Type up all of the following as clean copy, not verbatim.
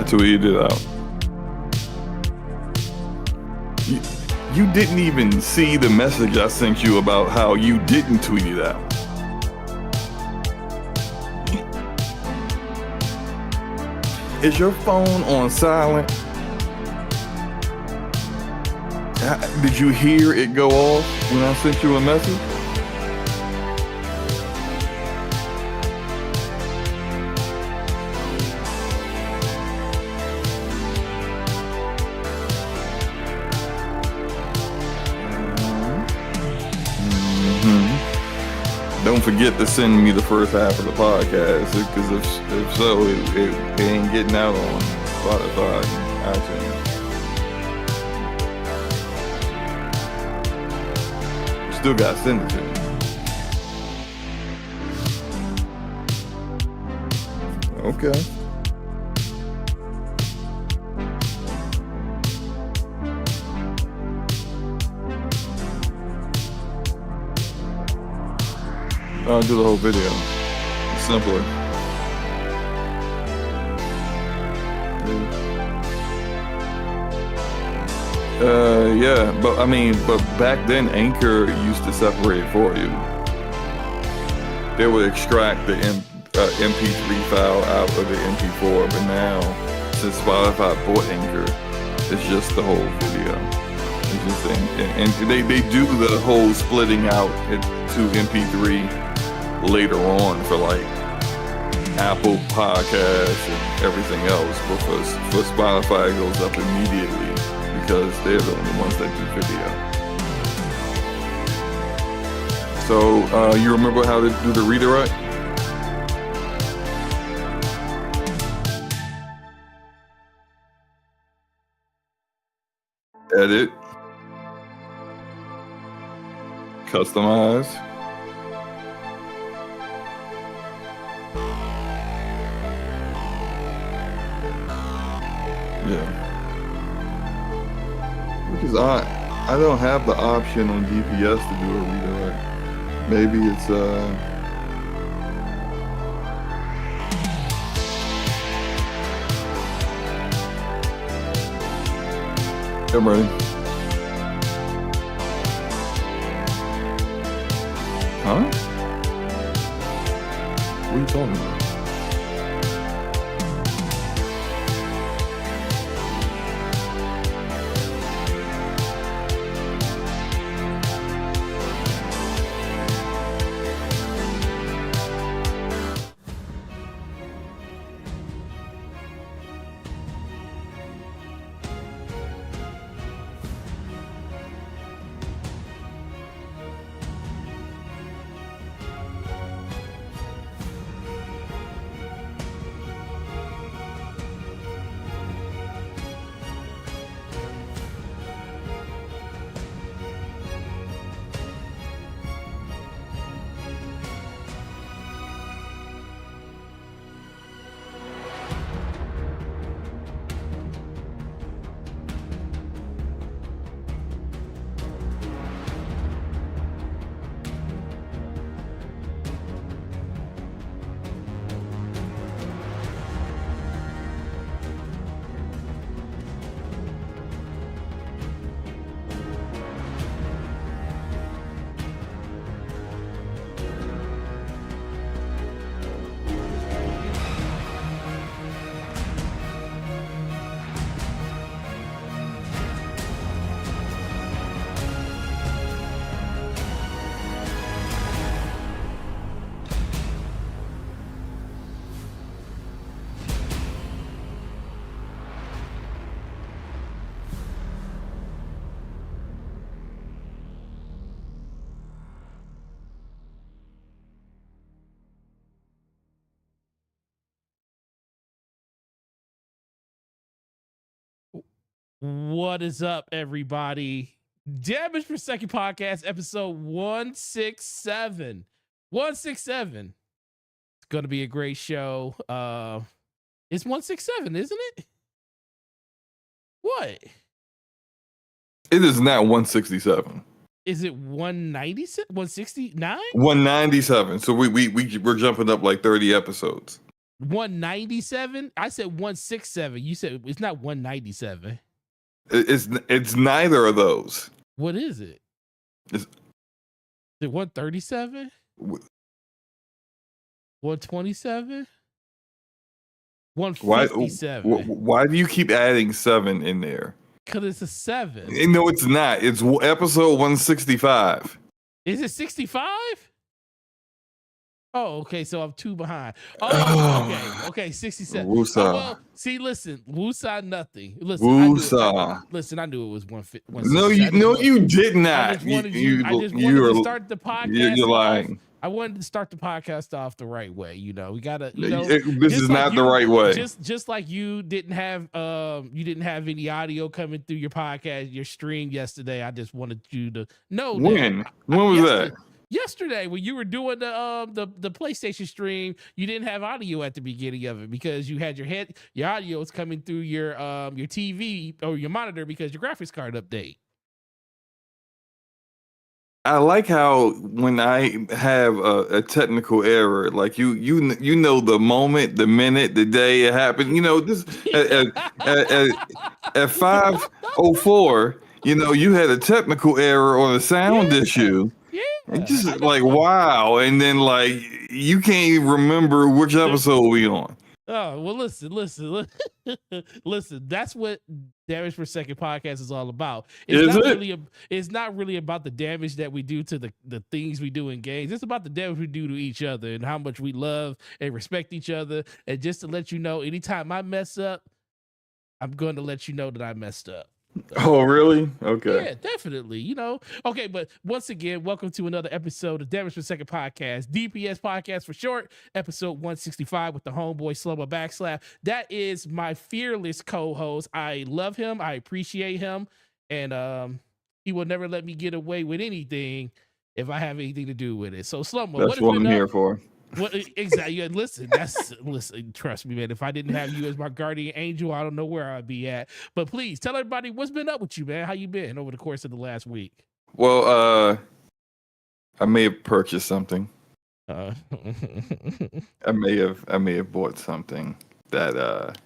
tweeted it out. You didn't even see the message I sent you about how you didn't tweet it out. Is your phone on silent? Did you hear it go off when I sent you a message? Don't forget to send me the first half of the podcast, because if so, it ain't getting out on Spotify and iTunes. You still got to send it to me. Okay. I'll do the whole video. It's simpler. Yeah, but back then Anchor used to separate for you. They would extract the MP3 file out of the MP4, but now, since Spotify bought Anchor, it's just the whole video. It's just and they do the whole splitting out to MP3 later on for like Apple Podcasts and everything else, but for Spotify it goes up immediately because they're the only ones that do video. So you remember how to do the redirect? Edit, customize. Yeah. Because I don't have the option on GPS to do a redirect. Maybe it's I'm ready. Huh? What are you talking about? What is up, everybody? Damage Per Second Podcast, episode 167. 167. It's going to be a great show. It's 167, isn't it? What? It is not 167. Is it 197? 169? 197. So we're jumping up like 30 episodes. 197. I said 167. You said it's not 197. It's neither of those. What is it? Is it 137? 127? 157. Why do you keep adding 7 in there? Because it's a 7. No, it's not. It's episode 165. Is it 65? Oh, okay. So I'm 2 behind. Oh, okay. 67. Woosah. Oh, well, see, listen, Woosah, nothing. Listen, Woosah. I knew it was 150. No, you did not. I just wanted to start the podcast. You're lying. I wanted to start the podcast off the right way. We gotta. This is not the right way. Just like you didn't have any audio coming through your podcast, your stream yesterday. I just wanted you to know. When was that? Yesterday, when you were doing the PlayStation stream, you didn't have audio at the beginning of it because you had your audio was coming through your TV or your monitor because your graphics card update. I like how when I have a technical error, like you know the moment, the minute, the day it happened. This at 5:04. You had a technical error on a sound issue. Yeah, it's just like wow, and then like you can't even remember which episode we on. Oh well, listen. That's what Damage Per Second podcast is all about. It's not really about the damage that we do to the things we do in games. It's about the damage we do to each other and how much we love and respect each other. And just to let you know, anytime I mess up, I'm going to let you know that I messed up. Oh, really? Okay. Yeah, definitely. Okay, but once again, welcome to another episode of Damage Per Second podcast, DPS podcast for short, episode 165 with the homeboy Slow-Mo Backslap. That is my fearless co-host. I love him. I appreciate him. And he will never let me get away with anything if I have anything to do with it. So Slow-Mo, that's what I'm here for. What exactly? Listen, trust me, man. If I didn't have you as my guardian angel, I don't know where I'd be at. But please tell everybody what's been up with you, man. How you been over the course of the last week? Well, I may have purchased something. I may have bought something that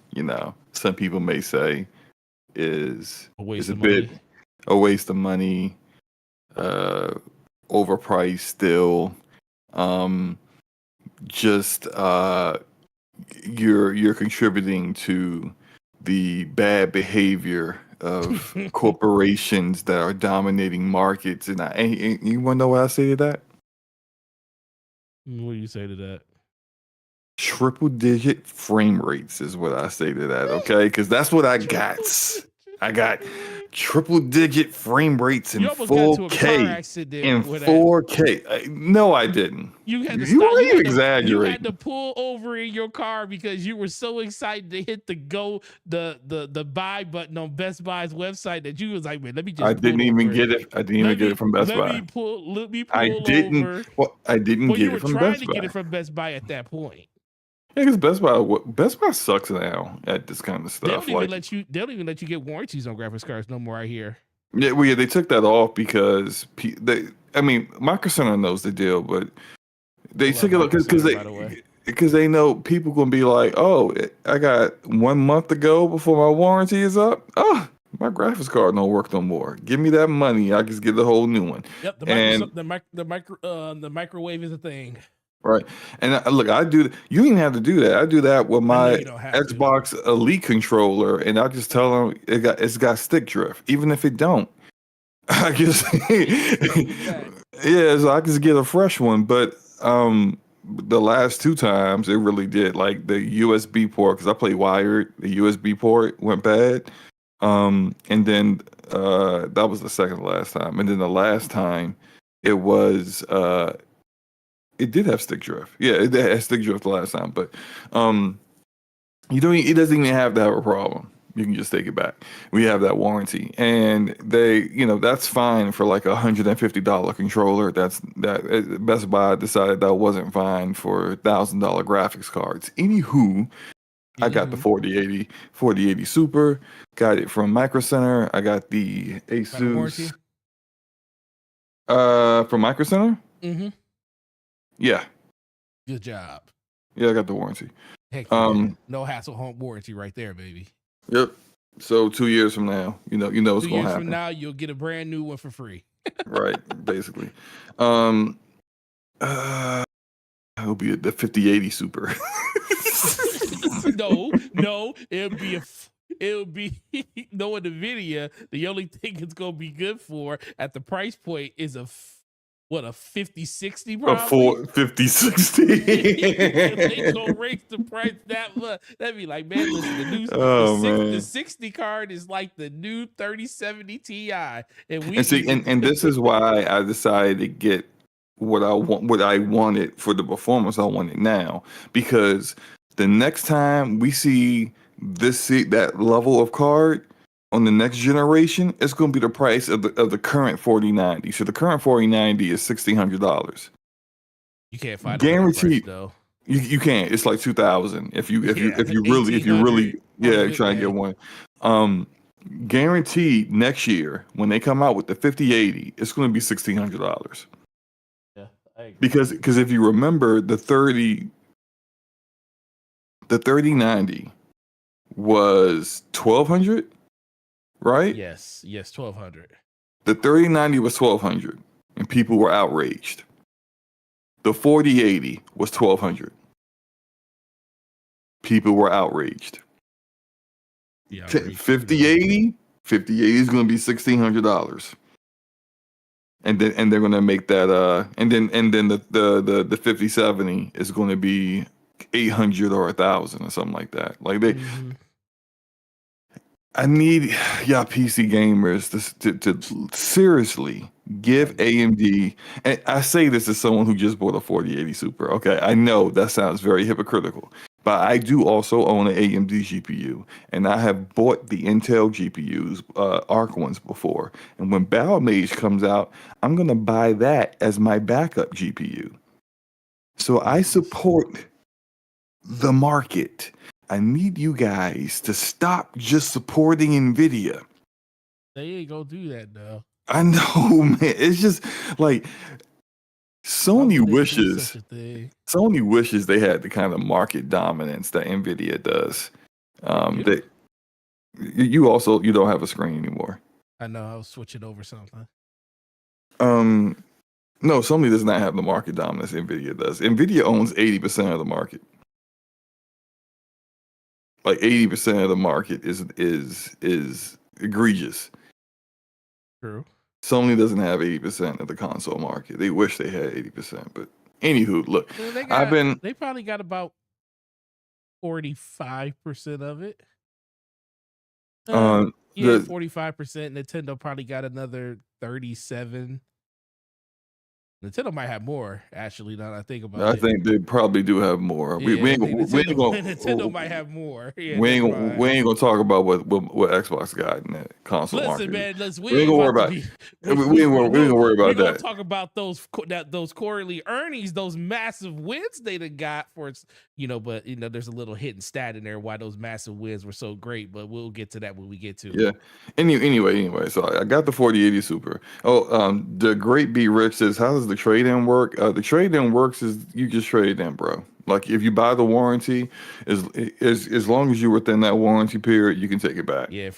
some people may say is a bit a waste of money, overpriced still. Just you're contributing to the bad behavior of corporations that are dominating markets, and you want to know what I say to that? What do you say to that? Triple-digit frame rates is what I say to that. Okay, because that's what I got. I got triple-digit frame rates in 4K. In 4K. No, I didn't. You exaggerating. You had to pull over in your car because you were so excited to hit the buy button on Best Buy's website that you was like, man, let me just. I didn't even get it. I didn't even get it from Best Buy. Let me pull over. I didn't get it from Best Buy. You were trying to get it from Best Buy at that point. Yeah, because Best Buy sucks now at this kind of stuff. They don't even let you get warranties on graphics cards no more, I hear. Yeah, they took that off because Micro Center knows the deal, but they took it because they know people gonna be like, oh, I got 1 month to go before my warranty is up. Oh, my graphics card don't work no more. Give me that money, I just get a whole new one. Yep, the microwave is a thing. Right, and look, I do. You didn't have to do that. I do that with my Xbox Elite controller, and I just tell them it's got stick drift, even if it don't. I just yeah, so I just get a fresh one. But the last 2 times it really did. Like the USB port, because I play wired, the USB port went bad. And then that was the second to last time, and then the last time it was it did have stick drift. Yeah, it had stick drift the last time, but it doesn't even have to have a problem. You can just take it back. We have that warranty, and that's fine for like $150 controller. That Best Buy decided that wasn't fine for $1,000 graphics cards. Anywho, I got the 4080 Super. Got it from Micro Center. I got the Asus. From Micro Center. Mm-hmm. Yeah. Good job. Yeah, I got the warranty. Heck yeah. No hassle home warranty right there, baby. Yep. So 2 years from now, you know what's 2 gonna years happen. from now, you'll get a brand new one for free. Right, basically. It'll be the 5080 Super. No, it'll be knowing the Nvidia. The only thing it's gonna be good for at the price point is a 5060 A probably. 5060. They gonna raise the price that much. That'd be like, man, listen, the 60 card is like the new 3070 Ti, and this is why I decided to get what I wanted for the performance I wanted now, because the next time we see that level of card on the next generation, it's going to be the price of the current 4090. So the current 4090 is $1,600. You can't find guaranteed price, though. You can't. It's like 2,000 if you really try and get one. Guaranteed next year when they come out with the 5080, it's going to be $1,600. Yeah, I agree. Because if you remember the 3090 was 1,200, right? Yes, 1,200. The 3090 was 1,200, and people were outraged. The 4080 was 1,200. People were outraged. Yeah, 5080 is going to be $1,600, and they're going to make that and then the 5070 is going to be 800 or 1,000 or something like that. Like I need y'all PC gamers to seriously give AMD, and I say this as someone who just bought a 4080 Super. Okay, I know that sounds very hypocritical, but I do also own an AMD GPU, and I have bought the Intel GPUs, Arc ones before. And when Battle Mage comes out, I'm gonna buy that as my backup GPU. So I support the market. I need you guys to stop just supporting Nvidia. They ain't gonna do that though. I know, man. It's just like Sony wishes they had the kind of market dominance that Nvidia does. You don't have a screen anymore. I know. I was switching over something. No, Sony does not have the market dominance Nvidia does. Nvidia owns 80% of the market. Like 80% of the market is egregious. True. Sony doesn't have 80% of the console market. They wish they had 80%, but anywho, look, they probably got about 45% of it. 45%. Nintendo probably got another 37%. Nintendo might have more, actually. Now that I think about it, I think they probably do have more. Nintendo might have more. Yeah, we ain't gonna talk about what Xbox got in that console market. Man, we ain't gonna worry about. We ain't gonna worry about that. We're gonna talk about those quarterly earnings, those massive wins they done got for its, but there's a little hidden stat in there why those massive wins were so great. But we'll get to that when we get to it. Yeah. Anyway, so I got the 4080 Super. The Great B Rich says, how does the trade-in work? The trade-in works is you just trade in, bro. Like if you buy the warranty, as long as you're within that warranty period, you can take it back. Yeah,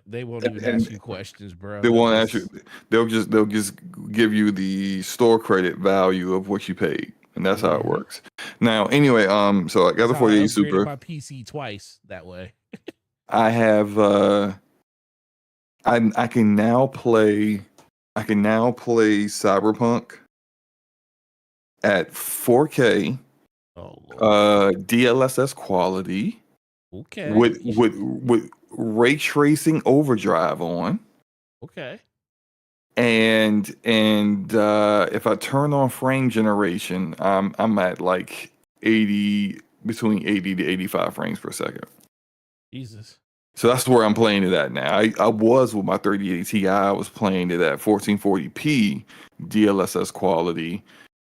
they won't even ask you questions, bro. They won't ask you. They'll just give you the store credit value of what you paid, and that's how it works. Now, anyway, so I got the 4080 Super. My PC twice that way. I have. I can now play Cyberpunk at 4K, DLSS quality, with ray tracing overdrive on. Okay. And if I turn on frame generation, I'm at like between 80 to 85 frames per second. Jesus. So that's where I'm playing it at now. I was with my 3080 Ti. I was playing it at 1440p DLSS quality,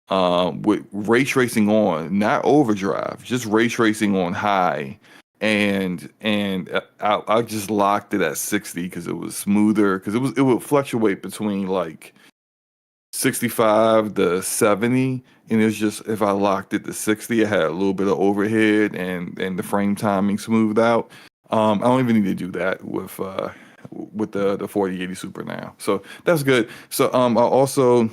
with ray tracing on, not overdrive, just ray tracing on high, and I just locked it at 60 because it was smoother. Because it would fluctuate between like 65 to 70, and it's just if I locked it to 60, I had a little bit of overhead and the frame timing smoothed out. I don't even need to do that with the 4080 Super now. So that's good. So I also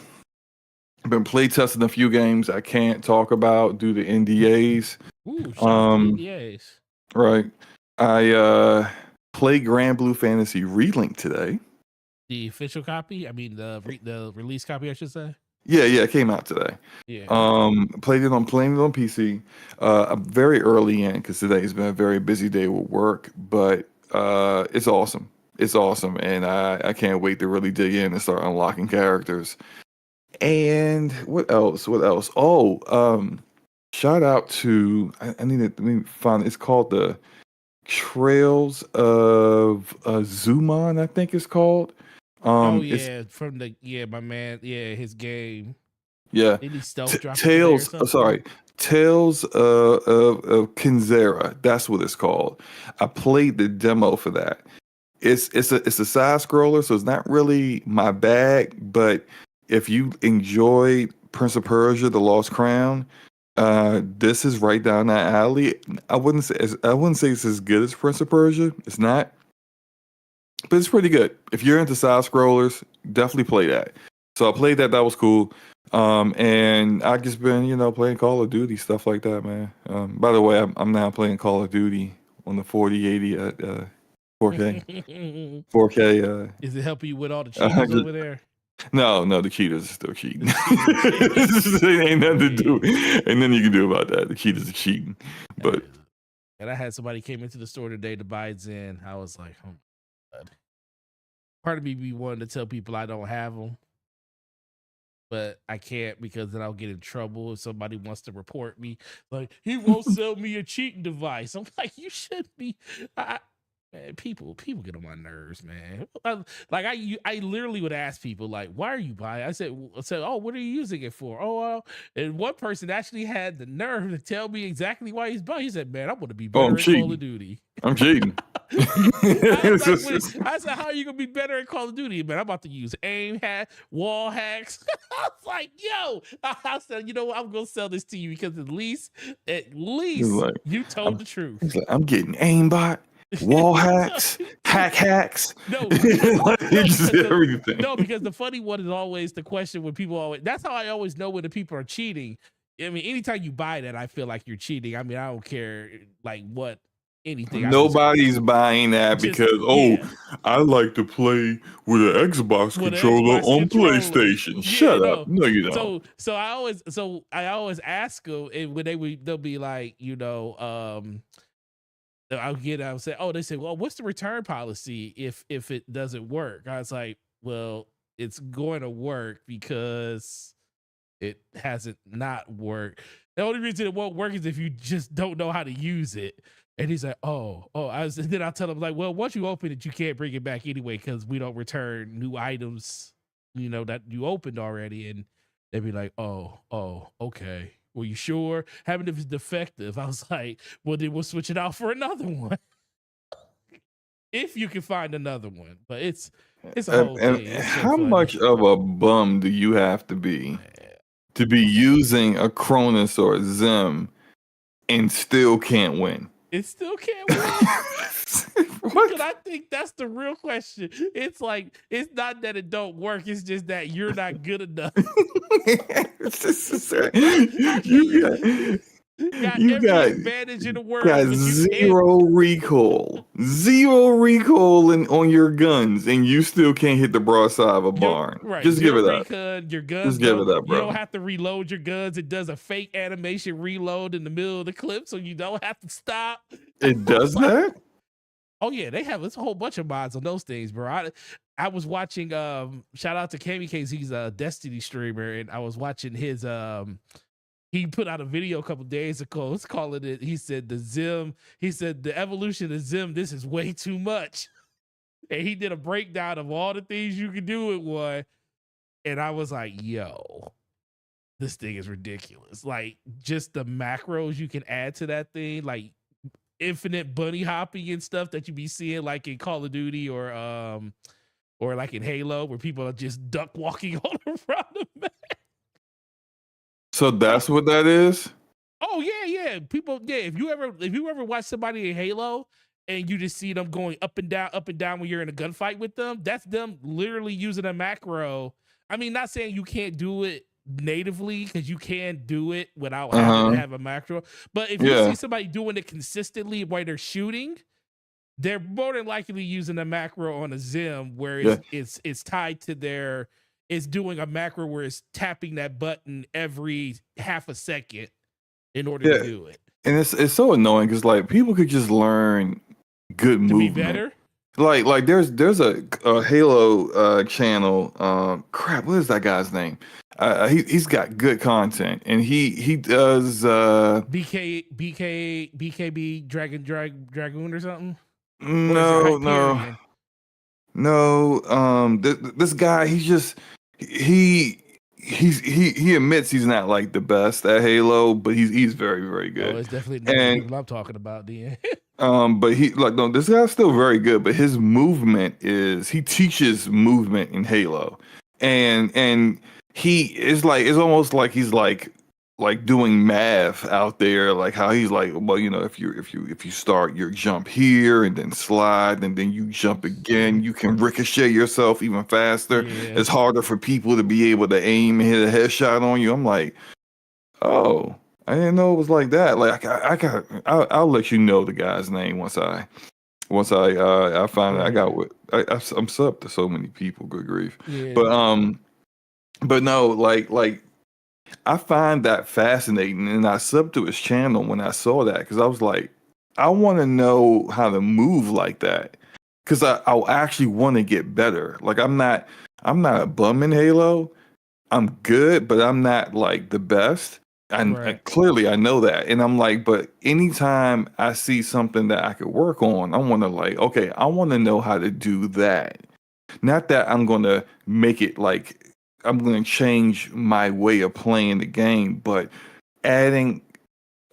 been play testing a few games I can't talk about due to NDAs. Ooh, shout out to NDAs. Right. I played Grand Blue Fantasy Relink today. The official copy? I mean, the release copy, I should say. Yeah, it came out today. Yeah. Playing it on PC. I'm very early in because today's been a very busy day with work, but it's awesome. It's awesome, and I can't wait to really dig in and start unlocking characters. And what else? What else? Oh, shout out to I need to let me find. It's called the Trails of Zuman, I think it's called. Yeah, from my man, his game. Yeah, Did he stealth drop Tales. Sorry, Tales of Kinzera. That's what it's called. I played the demo for that. It's a side scroller, so it's not really my bag. But if you enjoyed Prince of Persia: The Lost Crown, this is right down that alley. I wouldn't say it's as good as Prince of Persia. It's not, but it's pretty good. If you're into side scrollers, definitely play that. So I played that. That was cool. And I just been playing Call of Duty, stuff like that, man. By the way, I'm now playing Call of Duty on the 4080 at 4K. 4K. Is it helping you with all the cheaters over there? No, the cheaters are still cheating. It ain't nothing to do. Ain't nothing you can do about that. The cheaters are cheating. But and I had somebody came into the store today to buy Zen. I was like, oh my God. Part of me be wanting to tell people I don't have them, but I can't because then I'll get in trouble if somebody wants to report me. Like, he won't sell me a cheating device. I'm like, you should be. Man, people get on my nerves, man. I literally would ask people like, "Why are you buying?" I said, "Oh, what are you using it for?" Oh, and one person actually had the nerve to tell me exactly why he's buying. He said, "Man, I want to be better at Call of Duty." I'm cheating. I said, "How are you gonna be better at Call of Duty, man? I'm about to use aim hack, wall hacks." I was like, "Yo," I said, "You know what? I'm gonna sell this to you because at least like, you told the truth." Like, I'm getting aimbot. Wall hacks, hacks. No, everything. No, because the funny one is always the question when people always. That's how I always know when the people are cheating. I mean, anytime you buy that, I feel like you're cheating. I mean, I don't care like what anything. Nobody's buying that because I like to play with an Xbox controller on PlayStation. Shut up! No, you don't. So I always ask them, and when they'll be like, I'll say, oh, they say, well, what's the return policy if it doesn't work? I was like, well, it's going to work because it hasn't not worked. The only reason it won't work is if you just don't know how to use it. And he's like, then I'll tell him like, well, once you open it, you can't bring it back anyway because we don't return new items, that you opened already. And they'd be like, oh, okay. Were you sure? Having if it's defective, I was like, well, then we'll switch it out for another one. If you can find another one. But it's a whole thing. It's so how funny. much of a bum do you have to be using a Cronus or a Zim and still can't win? It still can't win. Because I think that's the real question. It's like, it's not that it don't work. It's just that you're not good enough. You got every advantage in the world. Got zero recall on your guns, and you still can't hit the broadside of a barn. Right. Just give it that. Your guns. Just give it that, bro. You don't have to reload your guns. It does a fake animation reload in the middle of the clip, so you don't have to stop. It does that? Oh yeah, they have a whole bunch of mods on those things, bro. I was watching. Shout out to Kami Case. He's a Destiny streamer, and I was watching his. He put out a video a couple days ago. It's calling it. He said the Zim. He said the evolution of Zim. This is way too much. And he did a breakdown of all the things you can do with one. And I was like, yo, this thing is ridiculous. Like just the macros you can add to that thing, like infinite bunny hopping and stuff that you be seeing like in Call of Duty or or like in Halo where people are just duck walking all around the map. So that's what that is? Oh yeah. People, yeah. If you ever watch somebody in Halo and you just see them going up and down when you're in a gunfight with them, that's them literally using a macro. I mean, not saying you can't do it natively because you can do it without having to have a macro. But if you see somebody doing it consistently while they're shooting, they're more than likely using a macro on a Zim where it's tied to their. It's doing a macro where it's tapping that button every half a second in order to do it. And it's so annoying because like people could just learn good movement. Be better. Like there's a Halo channel. Crap, what is that guy's name? He's got good content, and he does BKB Dragoon or something. No. This guy, he admits he's not like the best at Halo, but he's very, very good. Oh, it's definitely not the people I'm talking about, then. But this guy's still very good, but his movement he teaches movement in Halo. And he is like, it's almost like he's like doing math out there, like how he's like, well, if you start your jump here and then slide and then you jump again, you can ricochet yourself even faster. Yeah. It's harder for people to be able to aim and hit a headshot on you. I'm like, oh, I didn't know it was like that. Like I'll let you know the guy's name once I find it. I'm sub to so many people. Good grief. Yeah. But no, like I find that fascinating, and I subbed to his channel when I saw that because I was like, I want to know how to move like that because I actually want to get better. Like I'm not a bum in Halo. I'm good, but I'm not like the best. And clearly I know that. And I'm like, but anytime I see something that I could work on, I want to like, okay, I want to know how to do that. Not that I'm going to make it like I'm going to change my way of playing the game, but adding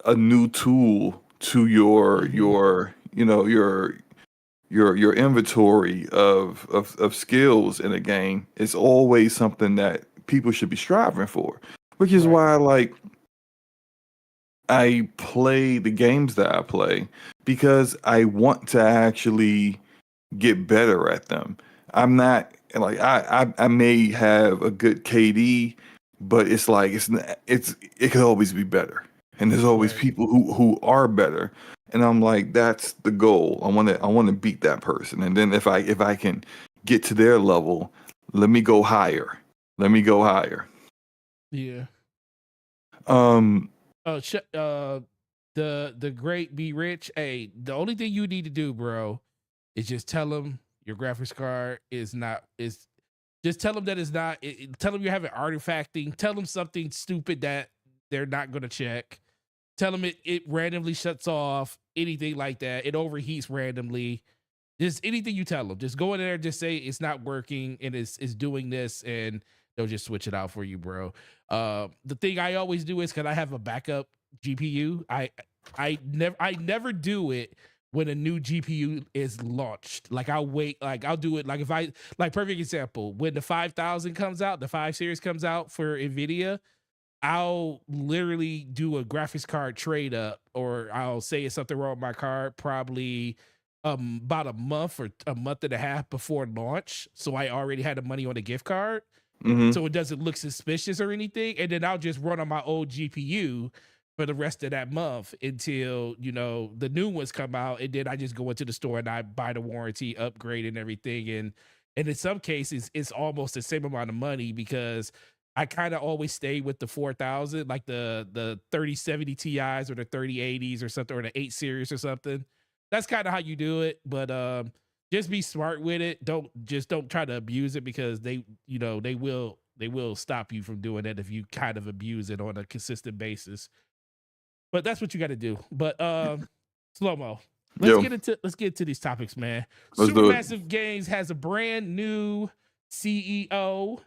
a new tool to your inventory of skills in a game is always something that people should be striving for, which is why like I play the games that I play because I want to actually get better at them. I'm not like I may have a good KD, but it's like it could always be better, and there's always people who are better, and I'm like that's the goal. I want to beat that person, and then if I can get to their level, let me go higher. Yeah. The great be rich. Hey, the only thing you need to do, bro, is just tell them your graphics card is just tell them that it's not. Tell them you're having artifacting. Tell them something stupid that they're not gonna check. Tell them it randomly shuts off. Anything like that. It overheats randomly. Just anything you tell them. Just go in there. Just say it's not working and it's doing this, and they'll just switch it out for you, bro. The thing I always do is because I have a backup GPU. I never do it when a new GPU is launched. Like I'll wait. Like I'll do it. Like if I like perfect example when the 5000 comes out, the 5 series comes out for NVIDIA. I'll literally do a graphics card trade up, or I'll say it's something wrong with my card probably about a month or a month and a half before launch. So I already had the money on the gift card. Mm-hmm. So it doesn't look suspicious or anything. And then I'll just run on my old GPU for the rest of that month until, the new ones come out. And then I just go into the store and I buy the warranty upgrade and everything. And in some cases, it's almost the same amount of money because I kind of always stay with the 4000, like the 3070 Ti's or the 3080s or something, or the 8 series or something. That's kind of how you do it. But just be smart with it. Don't try to abuse it because they will stop you from doing it if you kind of abuse it on a consistent basis. But that's what you got to do. But slow-mo. Let's get into these topics, man. Supermassive Games has a brand new CEO.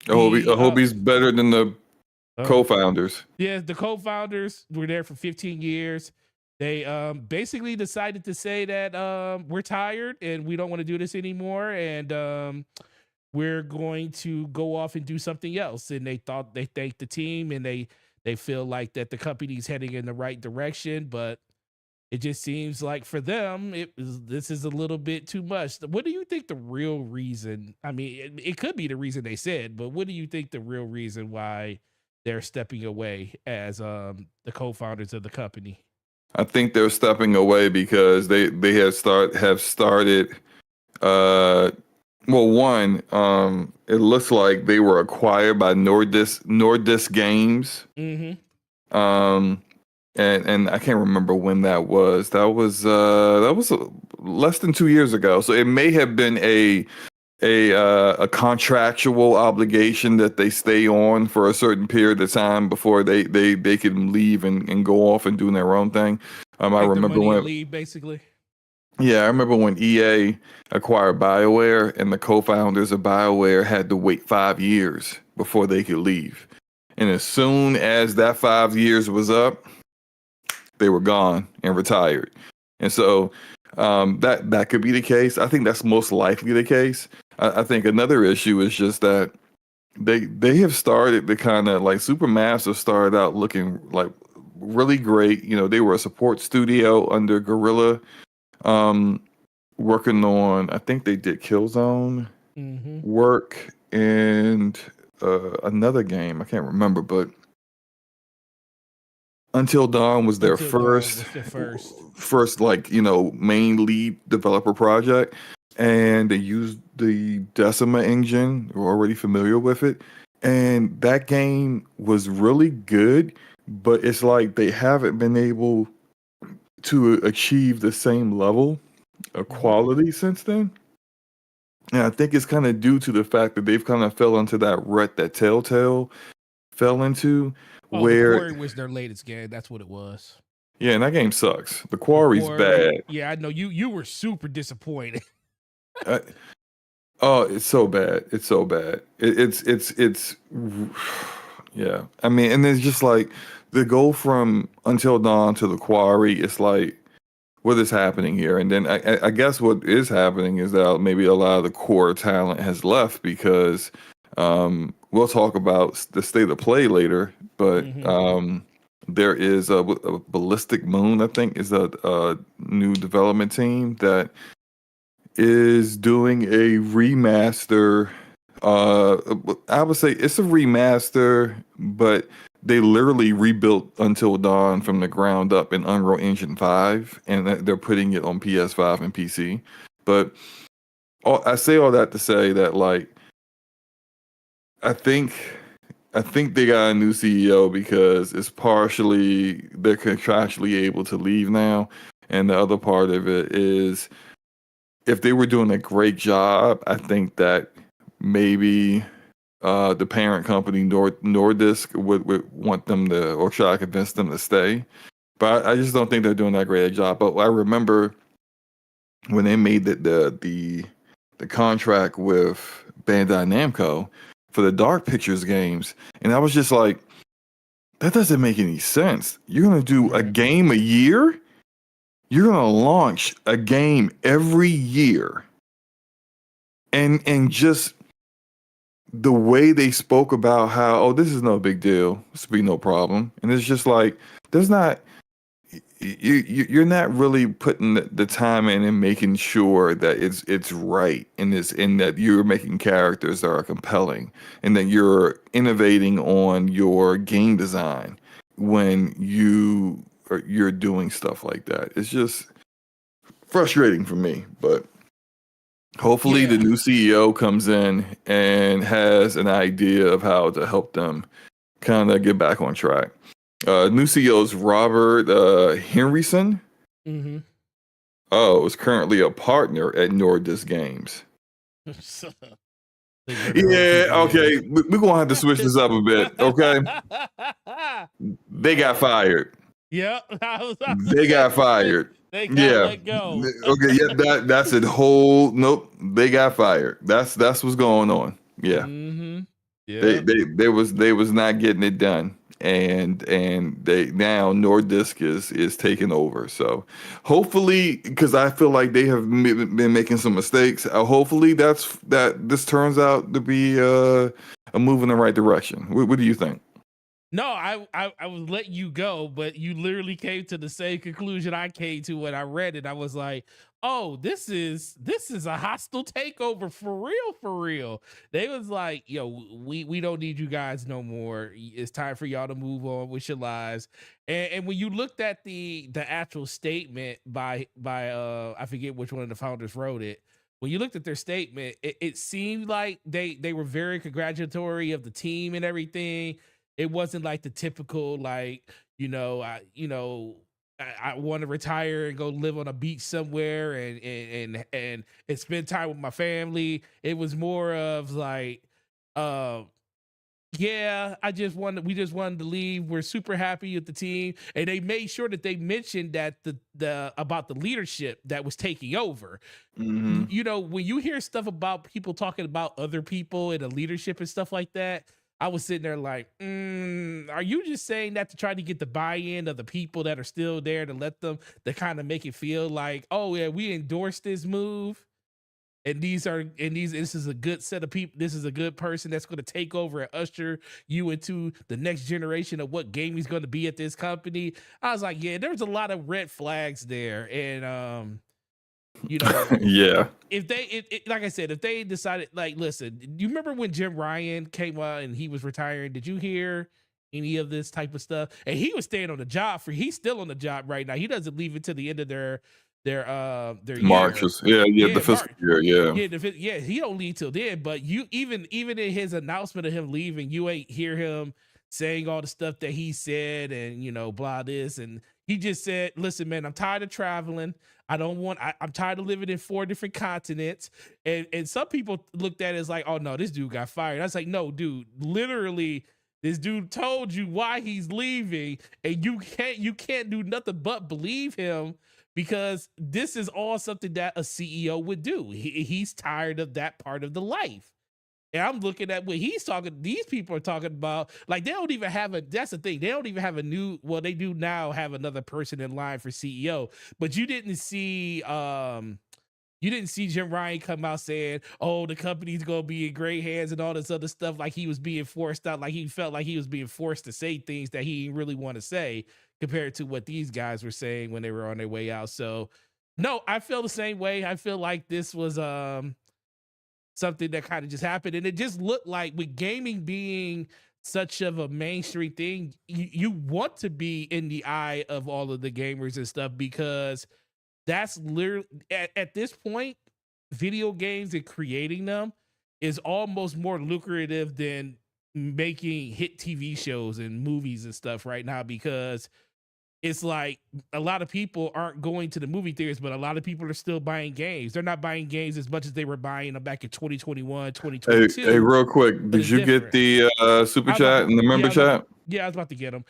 I hope he's better than the co-founders. Yeah, the co-founders were there for 15 years. They basically decided to say that we're tired and we don't want to do this anymore. And we're going to go off and do something else. And they thanked the team, and they feel like that the company's heading in the right direction, but it just seems like for them, this is a little bit too much. What do you think the real reason? I mean, it could be the reason they said, but what do you think the real reason why they're stepping away as the co-founders of the company? I think they're stepping away because they have started. Well, one, it looks like they were acquired by Nordisk Games. Mm-hmm. And I can't remember when that was. That was less than 2 years ago. So it may have been a contractual obligation that they stay on for a certain period of time before they can leave and go off and do their own thing. I remember when leave, basically. Yeah, I remember when EA acquired BioWare, and the co-founders of BioWare had to wait 5 years before they could leave. And as soon as that 5 years was up, they were gone and retired. And so that could be the case. I think that's most likely the case. I think another issue is just that they have started to kind of like Supermassive started out looking like really great. You know, they were a support studio under Guerrilla, working on, I think they did Killzone work and another game. I can't remember, but Until Dawn was their first like, you know, main lead developer project, and they used the Decima engine. We're already familiar with it, and that game was really good, but it's like they haven't been able to achieve the same level of quality since then. And I think it's kind of due to the fact that they've kind of fell into that rut that Telltale fell into. Where The Quarry was their latest game. That's what it was. Yeah, and that game sucks. The Quarry's bad. Yeah, I know you were super disappointed. Oh, it's so bad. It's so bad. It's yeah. I mean, and it's just like the go from Until Dawn to the Quarry. It's like, what is happening here? And then I guess what is happening is that maybe a lot of the core talent has left because we'll talk about the state of play later, but there is a Ballistic Moon, I think, is a new development team that is doing a remaster. I would say it's a remaster, but they literally rebuilt Until Dawn from the ground up in Unreal Engine 5, and they're putting it on PS5 and PC. But I say all that to say that, like, I think they got a new CEO because it's partially they're contractually able to leave now, and the other part of it is if they were doing a great job, I think that maybe the parent company Nordisk would want them to, or try to convince them to stay. But I just don't think they're doing that great a job. But I remember when they made the contract with Bandai Namco for the Dark Pictures games, and I was just like, that doesn't make any sense. You're gonna do a game a year? You're gonna launch a game every year, and just the way they spoke about how, oh, this is no big deal, this will be no problem, and it's just like there's not. You're not really putting the time in and making sure that it's right in that you're making characters that are compelling and that you're innovating on your game design when you're doing stuff like that. It's just frustrating for me, but hopefully the new CEO comes in and has an idea of how to help them kind of get back on track. New CEO is Robert Henryson. Oh, is currently a partner at Nordisk Games. Yeah, okay. We're going to have to switch this up a bit, okay? They got fired. Yeah. They got fired. They got let go. Okay, yeah, that's a whole, nope, they got fired. That's what's going on. Yeah. Yeah. They was not getting it done, and they now Nordisk is taking over. So hopefully, because I feel like they have been making some mistakes. Hopefully that this turns out to be a move in the right direction. What do you think? No, I was letting you go, but you literally came to the same conclusion I came to when I read it. I was like, "Oh, this is a hostile takeover for real." They was like, "Yo, we don't need you guys no more. It's time for y'all to move on with your lives." And when you looked at the actual statement by I forget which one of the founders wrote it. When you looked at their statement, it seemed like they were very congratulatory of the team and everything. It wasn't like the typical like, I want to retire and go live on a beach somewhere and spend time with my family. It was more of like, uh, yeah, we just wanted to leave. We're super happy with the team. And they made sure that they mentioned that the about the leadership that was taking over. Hmm. When you hear stuff about people talking about other people and the leadership and stuff like that, I was sitting there like, are you just saying that to try to get the buy-in of the people that are still there to let them to kind of make it feel like, oh yeah, we endorse this move, and this is a good set of people. This is a good person that's going to take over and usher you into the next generation of what gaming's going to be at this company. I was like, yeah, there's a lot of red flags there, and you know Yeah. if they like I said, if they decided like, listen, do you remember when Jim Ryan came out and he was retiring? Did you hear any of this type of stuff? And he was staying on the job he's still on the job right now. He doesn't leave until the end of their March year. is yeah, the Yeah, fiscal Mark. year, yeah. Yeah, he don't leave till then. But you even in his announcement of him leaving, you ain't hear him saying all the stuff that he said and blah this, and he just said, "Listen, man, I'm tired of traveling. I'm tired of living in 4 different continents." And some people looked at it as like, "Oh no, this dude got fired." I was like, "No, dude, literally." This dude told you why he's leaving, and you can't do nothing but believe him because this is all something that a CEO would do. He's tired of that part of the life. And I'm looking at what he's talking, these people are talking about, like they don't even have that's the thing. They don't even have well, they do now have another person in line for CEO, but you didn't see Jim Ryan come out saying, "Oh, the company's gonna be in great hands" and all this other stuff. Like he was being forced out, like he felt like he was being forced to say things that he didn't really want to say, compared to what these guys were saying when they were on their way out. So, no, I feel the same way. I feel like this was something that kind of just happened, and it just looked like with gaming being such of a mainstream thing, you want to be in the eye of all of the gamers and stuff because that's literally at this point, video games and creating them is almost more lucrative than making hit TV shows and movies and stuff right now because it's like a lot of people aren't going to the movie theaters, but a lot of people are still buying games. They're not buying games as much as they were buying them back in 2021, Hey, 2022, real quick, but did it's you get different. the super I was about chat to, and the yeah, member chat? I was about to get them.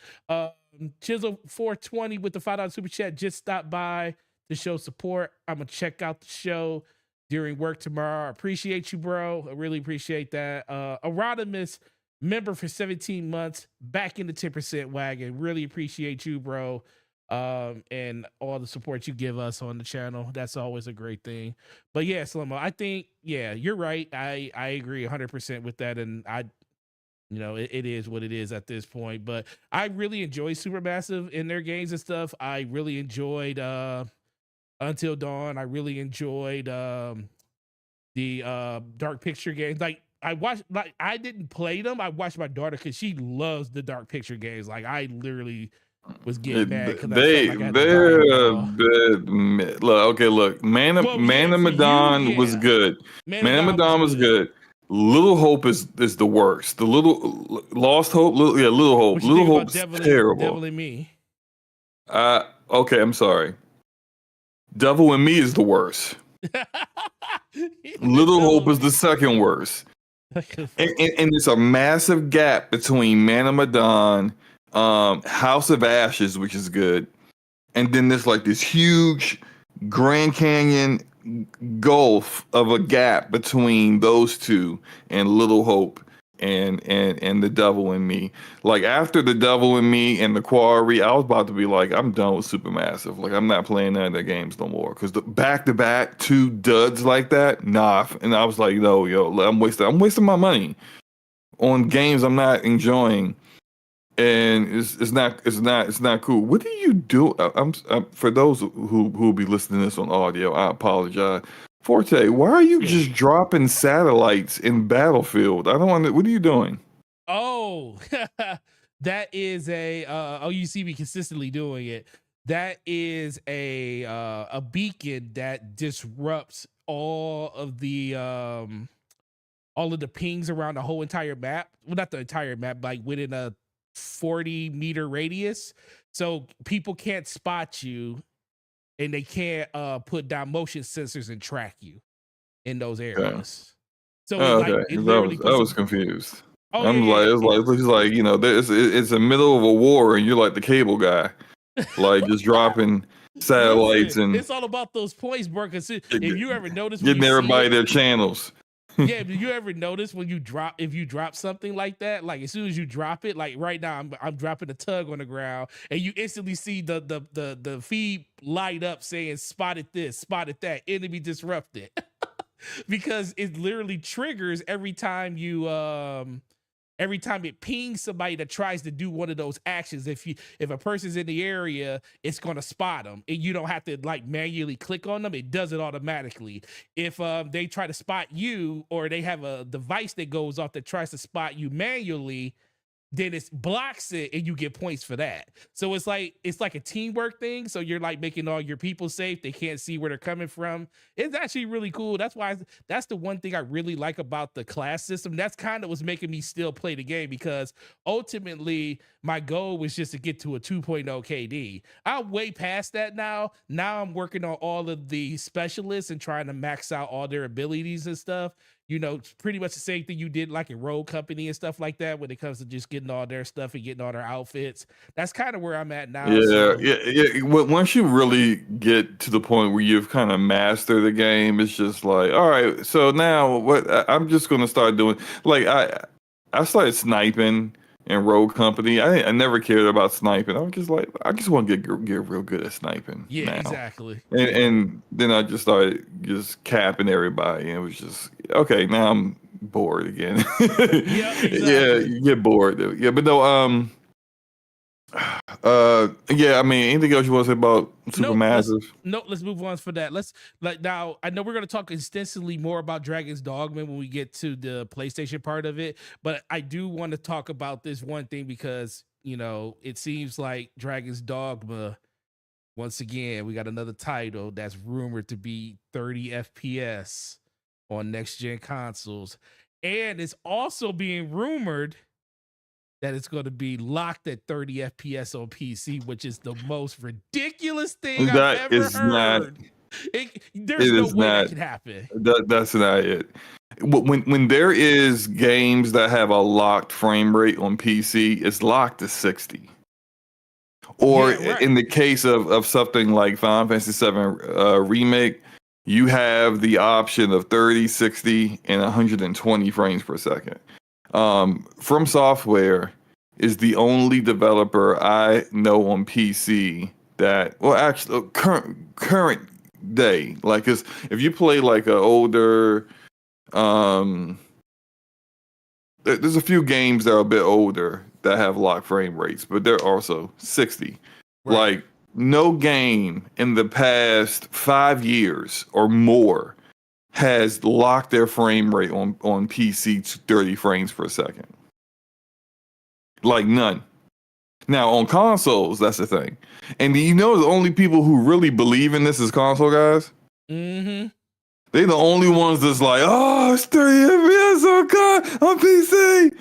Chisel 420 with the $5 super chat just stopped by to show support. I'm gonna check out the show during work tomorrow. I appreciate you, bro. I really appreciate that. Erodimus, member for 17 months, back in the 10% wagon. Really appreciate you, bro. And all the support you give us on the channel. That's always a great thing. But yeah, Slomo, I think, yeah, you're right. I agree 100% with that. And it is what it is at this point. But I really enjoy Supermassive in their games and stuff. I really enjoyed Until Dawn. I really enjoyed the Dark Picture games. Like I didn't play them. I watched my daughter because she loves the Dark Picture games. Like I literally was getting mad because I felt like I had to buy They're them a all. bit look, okay, look. Well, Man yeah, of for you, Medan was yeah. good. Man of Man of Dawn was Medan was good. good. Little Hope is the worst. The Lost Hope, Little Hope. What you Little think about Hope's terrible. Devil and Me? Okay, I'm sorry. Devil and Me is the worst. Little Hope is the second worst. And there's a massive gap between Man of Medan, House of Ashes, which is good, and then there's like this huge Grand Canyon gulf of a gap between those two and Little Hope. and the Devil in Me. Like after the Devil in Me and the Quarry, I was about to be like, I'm done with Supermassive. Like I'm not playing none of their games no more. Because the back to back two duds like that, nah. And I was like, no, yo, I'm wasting my money on games I'm not enjoying. And it's not cool. What do you do? I'm for those who be listening to this on audio, I apologize. Forte, why are you just dropping satellites in Battlefield? I don't want to. What are you doing? Oh, that is oh, you see me consistently doing it. That is a beacon that disrupts all of the pings around the whole entire map. Well, not the entire map, like within a 40-meter radius. So people can't spot you and they can't put down motion sensors and track you in those areas. So Oh, like okay. it 'Cause literally I puts was confused. oh I'm yeah, like, it's like it's the middle of a war, and you're like the cable guy, like just dropping satellites listen, and it's all about those points, bro. Because if you ever notice when getting you see everybody it, their channels. yeah, did you ever notice when if you drop something like that, like as soon as you drop it, like right now I'm dropping a tug on the ground and you instantly see the feed light up saying spotted this, spotted that, enemy disrupted. Because it literally triggers every time it pings somebody that tries to do one of those actions. If a person's in the area, it's gonna spot them, and you don't have to like manually click on them. It does it automatically. If they try to spot you, or they have a device that goes off that tries to spot you manually, then it blocks it and you get points for that. So it's like a teamwork thing. So you're like making all your people safe. They can't see where they're coming from. It's actually really cool. That's the one thing I really like about the class system. That's kind of what's making me still play the game, because ultimately my goal was just to get to a 2.0 KD. I'm way past that now. Now I'm working on all of the specialists and trying to max out all their abilities and stuff. You know, pretty much the same thing you did like in Rogue Company and stuff like that when it comes to just getting all their stuff and getting all their outfits. That's kind of where I'm at now. Yeah, yeah. Once you really get to the point where you've kind of mastered the game, it's just like, all right. So now, I'm just gonna start doing. Like I started sniping in Rogue Company. I never cared about sniping. I was just like, I just want to get real good at sniping Yeah, now. exactly. And then I just started just capping everybody, and it was just okay. Now I'm bored again. Yeah, exactly. Yeah, you get bored. Yeah, but no, yeah. I mean, anything else you want to say about Supermassive? Let's move on for that. Let's like now. I know we're going to talk extensively more about Dragon's Dogma when we get to the PlayStation part of it, but I do want to talk about this one thing because it seems like Dragon's Dogma. Once again, we got another title that's rumored to be 30 FPS on next gen consoles, and it's also being rumored that it's going to be locked at 30 FPS on PC, which is the most ridiculous thing I've ever heard. There's no way that can happen. That's not it. When there is games that have a locked frame rate on PC, it's locked to 60. Or yeah, right. In the case of something like Final Fantasy VII Remake, you have the option of 30, 60, and 120 frames per second. From Software is the only developer I know on PC that, well, actually, current day, like, 'cause if you play like an older, there's a few games that are a bit older that have locked frame rates, but they're also 60. Right. Like, no game in the past 5 years or more has locked their frame rate on PC to 30 frames per second. Like, none. Now, on consoles, that's the thing. And the only people who really believe in this is console guys? Mm-hmm. They're the only ones that's like, oh, it's 30 FPS on PC.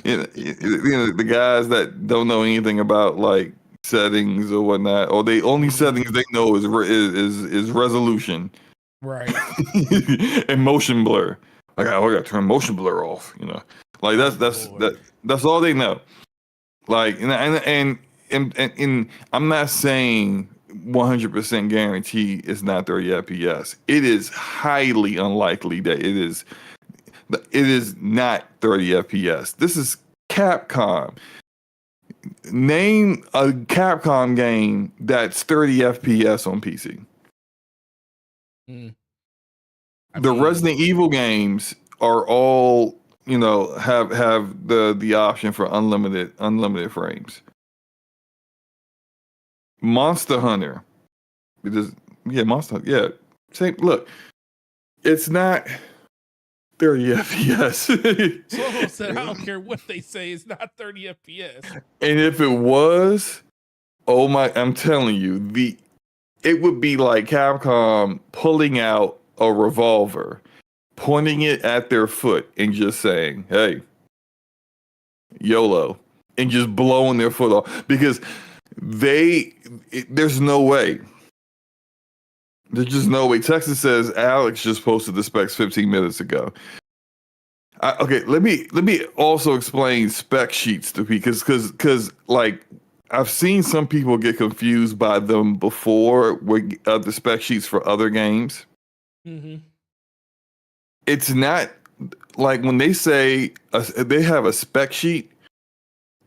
The guys that don't know anything about like settings or whatnot, or the only settings they know is resolution, right? And motion blur. I got to turn motion blur off. Like that's all they know. Like and I'm not saying 100% guarantee it's not 30 FPS. It is highly unlikely that it is. It is not 30 FPS. This is Capcom. Name a Capcom game that's 30 FPS on PC. The Resident Evil games are all, have the option for unlimited frames. Monster Hunter, Monster Hunter, yeah. Same. Look, it's not 30 FPS. Someone said, I don't care what they say, it's not 30 FPS. And if it was, I'm telling you, it would be like Capcom pulling out a revolver, pointing it at their foot, and just saying, "Hey, YOLO," and just blowing their foot off because there's no way. There's just no way. Texas says Alex just posted the specs 15 minutes ago. Okay, let me also explain spec sheets to people because like I've seen some people get confused by them before with the spec sheets for other games. Mm-hmm. It's not like when they say they have a spec sheet,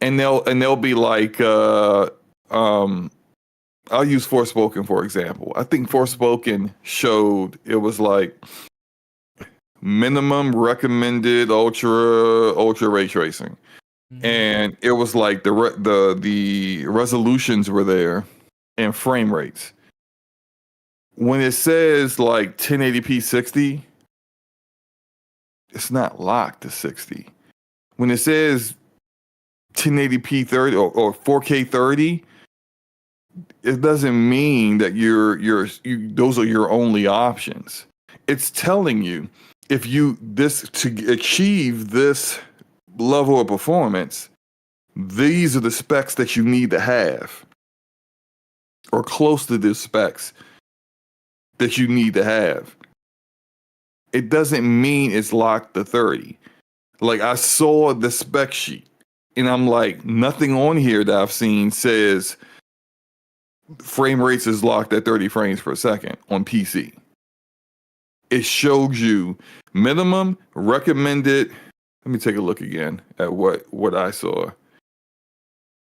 and they'll be like, I'll use Forspoken for example. I think Forspoken showed it was like minimum recommended ultra ray tracing, and it was like the resolutions were there and frame rates. When it says like 1080p 60, it's not locked to 60. When it says 1080p 30 or 4K 30, it doesn't mean that those are your only options. It's telling you to achieve this level of performance, these are the specs that you need to have, or close to the specs that you need to have. It doesn't mean it's locked to 30. Like I saw the spec sheet and I'm like, nothing on here that I've seen says frame rates is locked at 30 frames per second on PC. It shows you minimum recommended. Let me take a look again at what I saw.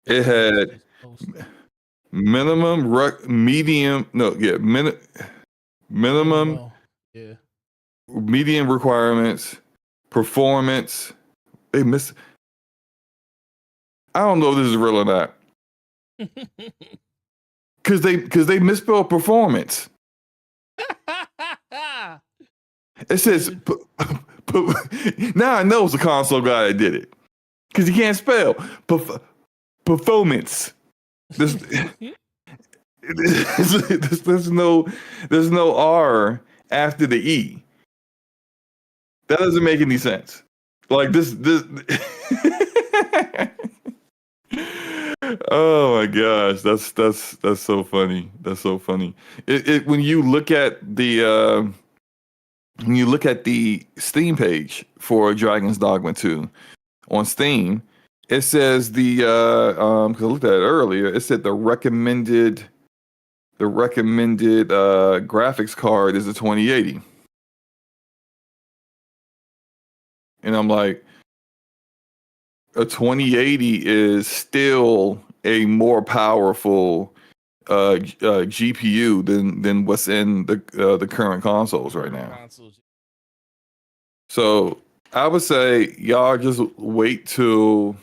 It had minimum minimum medium requirements, performance. They miss. I don't know if this is real or not. Because they misspelled performance. It says now I know it's a console guy that did it because he can't spell performance. There's no R after the E. That doesn't make any sense. Like this. Oh my gosh, that's so funny. That's so funny. When you look at the Steam page for Dragon's Dogma 2 on Steam, it says because I looked at it earlier, it said the recommended graphics card is a 2080. And I'm like, a 2080 is still a more powerful GPU than what's in the current consoles right now. So I would say y'all just wait till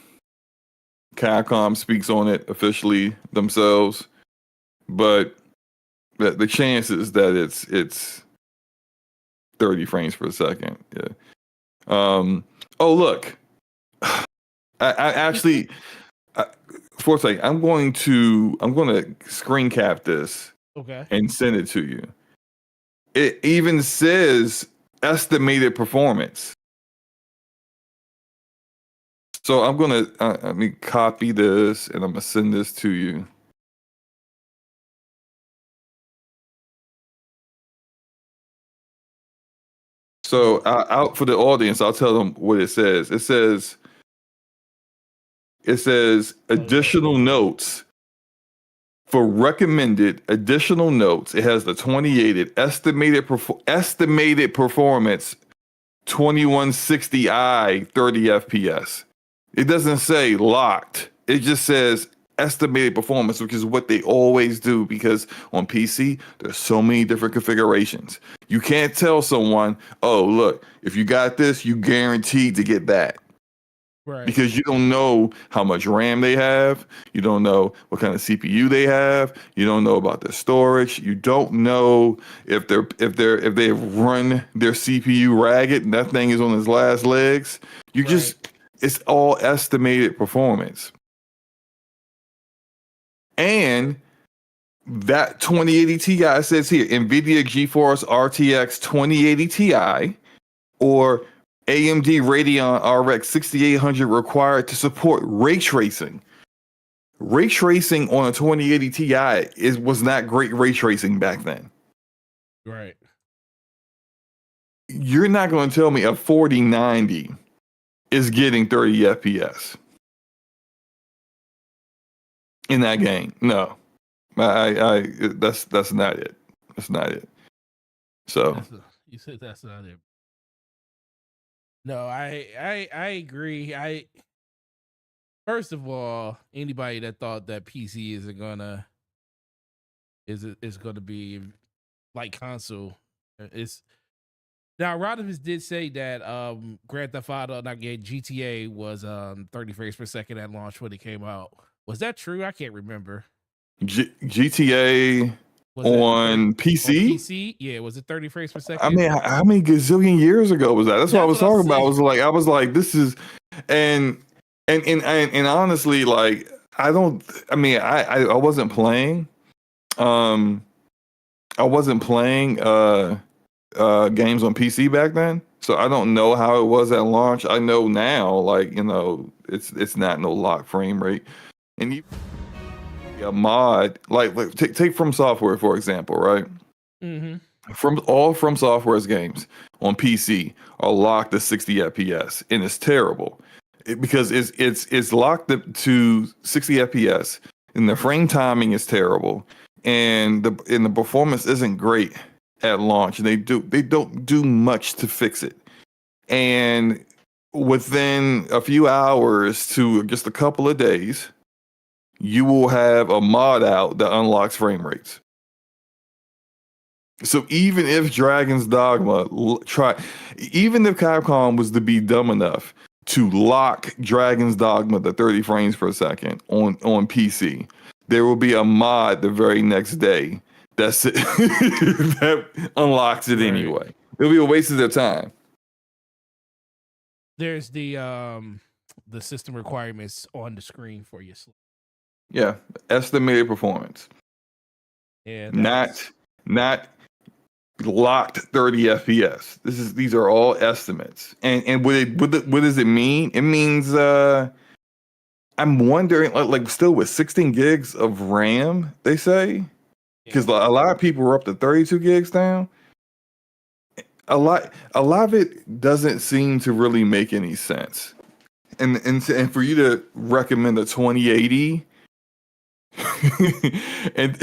Capcom speaks on it officially themselves, but the chances that it's 30 frames per second. Yeah. Oh look, I actually, for a second, I'm going to screen cap this, okay, and send it to you. It even says estimated performance. So I'm gonna let me copy this and I'm gonna send this to you. So out for the audience, I'll tell them what it says. It says additional notes. For recommended additional notes, it has the 2080 estimated performance 2160i 30 FPS. It doesn't say locked. It just says estimated performance, which is what they always do because on PC, there's so many different configurations. You can't tell someone, oh, look, if you got this, you guaranteed to get that. Right. Because you don't know how much RAM they have. You don't know what kind of CPU they have. You don't know about their storage. You don't know if they've run their CPU ragged and that thing is on its last legs. It's all estimated performance. And that 2080 Ti says here, NVIDIA GeForce RTX 2080 Ti or AMD Radeon RX 6800 required to support ray tracing. Ray tracing on a 2080 Ti was not great ray tracing back then. Right. You're not going to tell me a 4090 is getting 30 FPS in that game. No. That's not it. That's not it. So you said that's not it. No, I agree. First of all, anybody that thought that PC isn't gonna is gonna be like console, it's now Rodimus did say that Grand Theft Auto, not GTA was 30 frames per second at launch when it came out. Was that true? I can't remember. GTA on PC? On PC? Yeah, was it 30 frames per second? I mean, how many gazillion years ago was that? That's what I was talking about. I was like, this is, and honestly, like, I wasn't playing. I wasn't playing games on PC back then, so I don't know how it was at launch. I know now, like, it's not no lock frame rate, and you. A mod like take From Software for example, right? Mm-hmm. From Software's games on PC are locked to 60 FPS, and it's terrible because it's locked to 60 FPS, and the frame timing is terrible, and the performance isn't great at launch. They don't do much to fix it, and within a few hours to just a couple of days, you will have a mod out that unlocks frame rates. So even if Dragon's Dogma even if Capcom was to be dumb enough to lock Dragon's Dogma to 30 frames per second on PC, there will be a mod the very next day that unlocks it anyway. It'll be a waste of their time. There's the system requirements on the screen for you. Yeah, estimated performance. Yeah, not locked 30 FPS. These are all estimates. And what does it mean? It means I'm wondering, like still with 16 gigs of RAM, they say, because a lot of people are up to 32 gigs now. A lot of it doesn't seem to really make any sense. And for you to recommend a 2080. And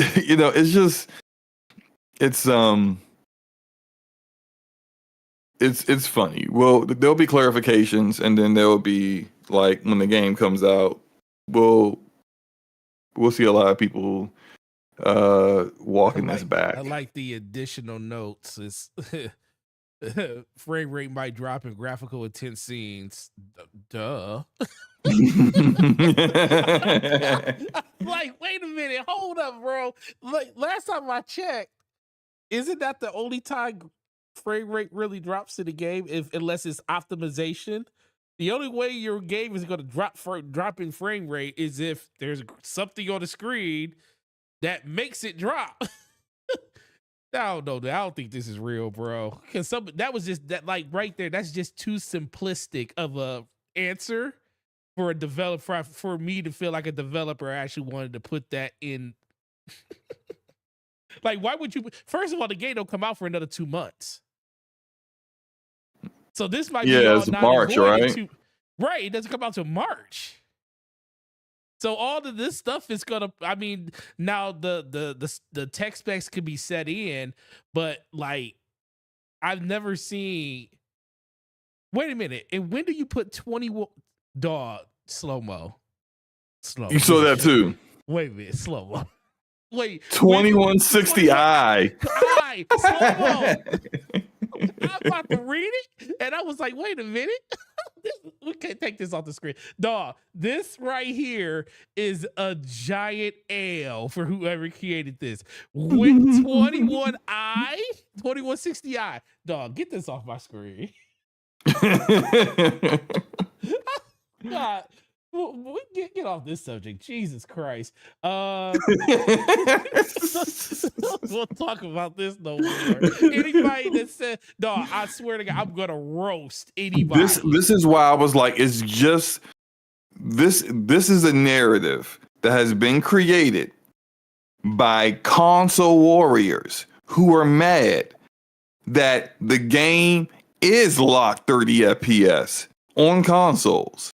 it's funny. Well, there'll be clarifications, and then there'll be, like, when the game comes out, we'll see a lot of people walking this back. I like the additional notes. It's frame rate might drop in graphical intense scenes. Duh. Like, wait a minute, hold up, bro. Like, last time I checked, isn't that the only time frame rate really drops in the game, unless it's optimization? The only way your game is going to drop in frame rate is if there's something on the screen that makes it drop. I don't know. I don't think this is real, bro. Because that was just that, like, right there. That's just too simplistic of a answer for a developer, for me to feel like a developer actually wanted to put that in. Like, why would you? First of all, the game don't come out for another 2 months, so this might be all it's March, right? Right, it doesn't come out till March. So all of this stuff is gonna. I mean, now the tech specs could be set in, but, like, I've never seen Wait a minute. And when do you put 21 dog slow-mo? Slow. You saw that too. Wait a minute, slow-mo. Wait, 2160i. Slow-mo. I'm about to read it, and I was like, wait a minute. We can't take this off the screen. Dog, this right here is a giant L for whoever created this. With 21i, 2160i. Dog, get this off my screen. God, get off this subject. Jesus Christ. We'll talk about this no more. Anybody that said, dog, I swear to God, I'm gonna roast anybody. This is why I was like, it's just this is a narrative that has been created by console warriors who are mad that the game is locked 30 FPS on consoles.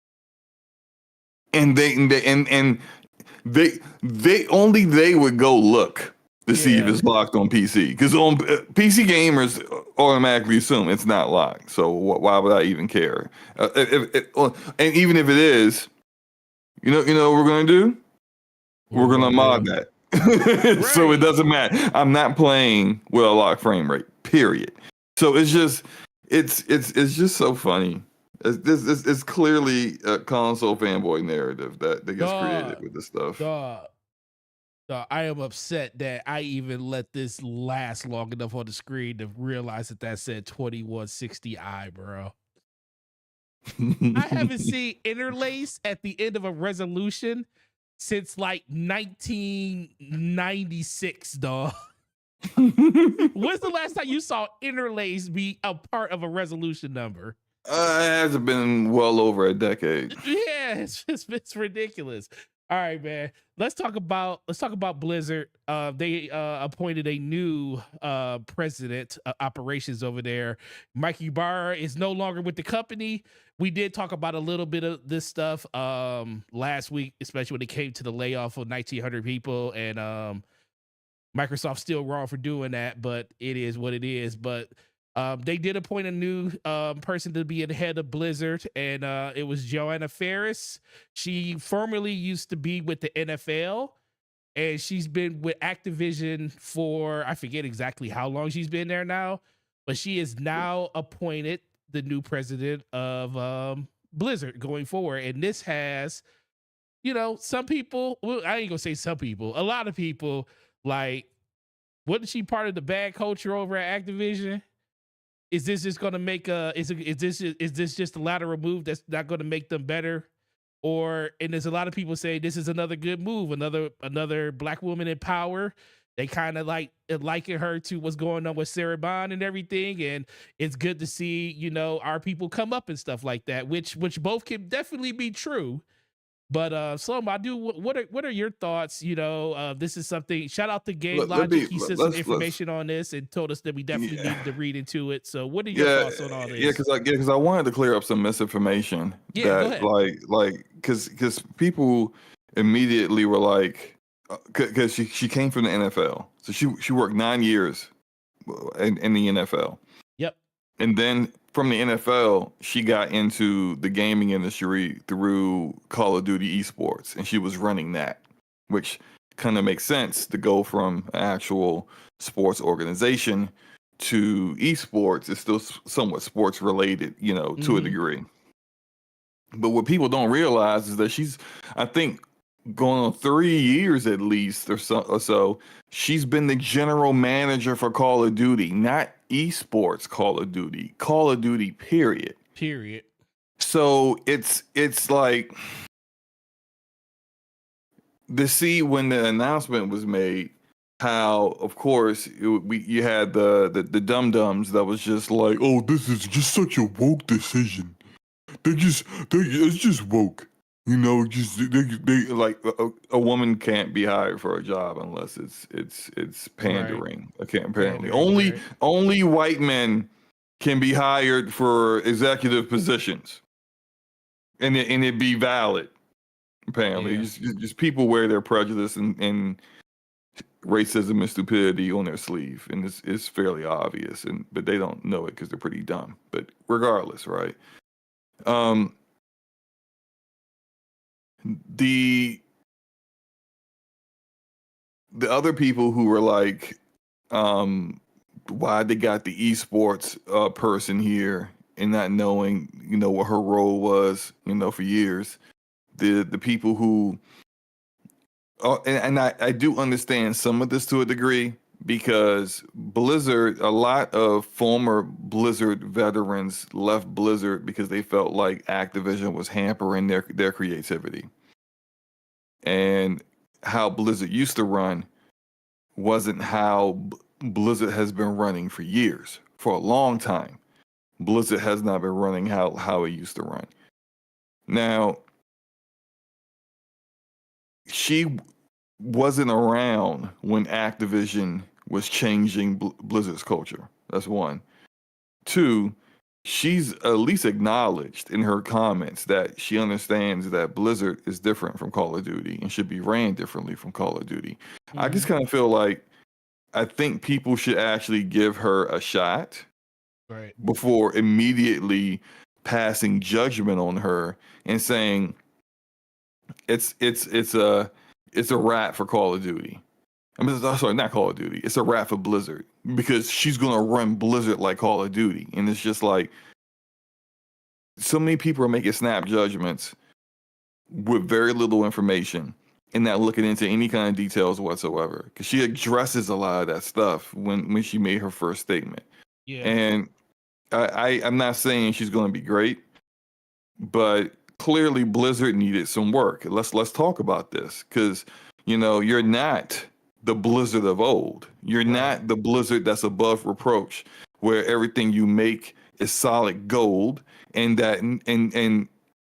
And they would go look to see if it's locked on PC, because on PC gamers automatically assume it's not locked. So why would I even care? And even if it is, you know what we're gonna do? We're gonna mod that, so it doesn't matter. I'm not playing with a locked frame rate. Period. So it's just so funny. It's clearly a console fanboy narrative that gets created with this stuff. I am upset that I even let this last long enough on the screen to realize that said 2160i, bro. I haven't seen interlace at the end of a resolution since like 1996, dog. When's the last time you saw interlace be a part of a resolution number? It hasn't been well over a decade. Yeah, it's ridiculous. All right, man. Let's talk about Blizzard. They appointed a new president operations over there. Mikey Barr is no longer with the company. We did talk about a little bit of this stuff last week, especially when it came to the layoff of 1,900 people, and Microsoft's still wrong for doing that, but it is what it is. But they did appoint a new person to be the head of Blizzard, and it was Joanna Ferris. She formerly used to be with the NFL, and she's been with Activision for, I forget exactly how long she's been there now, but she is now appointed the new president of Blizzard going forward. And this has, some people, well, I ain't gonna say some people, a lot of people, like, wasn't she part of the bad culture over at Activision? Is this just going to make is this just a lateral move that's not going to make them better? And there's a lot of people say this is another good move, another black woman in power. They kind of liken her to what's going on with Sarah Bond and everything, and it's good to see our people come up and stuff like that, which both can definitely be true. But Slow-Mo, what are your thoughts? This is something. Shout out to Game Logic. He sent some information on this and told us that we definitely need to read into it. So, what are your thoughts on all this? Yeah, because I wanted to clear up some misinformation. Yeah, go ahead. Because people immediately were like, because she came from the NFL, so she worked 9 years in the NFL. Yep. And then from the NFL, she got into the gaming industry through Call of Duty esports, and she was running that, which kind of makes sense to go from an actual sports organization to esports. It's still somewhat sports related, to a degree. But what people don't realize is that she's, I think, going on 3 years at least or so, she's been the general manager for Call of Duty, not esports Call of Duty, period. So it's like, to see when the announcement was made, how of course you had the dum-dums that was just like, oh, this is just such a woke decision. It's just woke. They like a woman can't be hired for a job unless it's pandering. Right. Apparently, only white men can be hired for executive positions, and it be valid. Apparently, just people wear their prejudice and racism and stupidity on their sleeve, and it's fairly obvious, but they don't know it because they're pretty dumb. But regardless, right? The other people who were like, why they got the esports person here and not knowing, what her role was, for years. The people who, and I do understand some of this to a degree, because Blizzard, a lot of former Blizzard veterans left Blizzard because they felt like Activision was hampering their creativity. And how Blizzard used to run wasn't how Blizzard has been running for years. For a long time, Blizzard has not been running how it used to run. Now, she wasn't around when Activision was changing Blizzard's culture. That's one. Two, she's at least acknowledged in her comments that she understands that Blizzard is different from Call of Duty and should be ran differently from Call of Duty. Mm-hmm. I just kind of feel like, I think people should actually give her a shot, right, before immediately passing judgment on her and saying it's a wrap for Call of Duty. I mean, sorry, not Call of Duty. It's a wrap for Blizzard, because she's gonna run Blizzard like Call of Duty, and it's just like, so many people are making snap judgments with very little information and not looking into any kind of details whatsoever. Because she addresses a lot of that stuff when she made her first statement. Yeah, and I'm not saying she's going to be great, but clearly Blizzard needed some work. Let's talk about this, because you're not the Blizzard of old. You're not the Blizzard that's above reproach, where everything you make is solid gold, and that and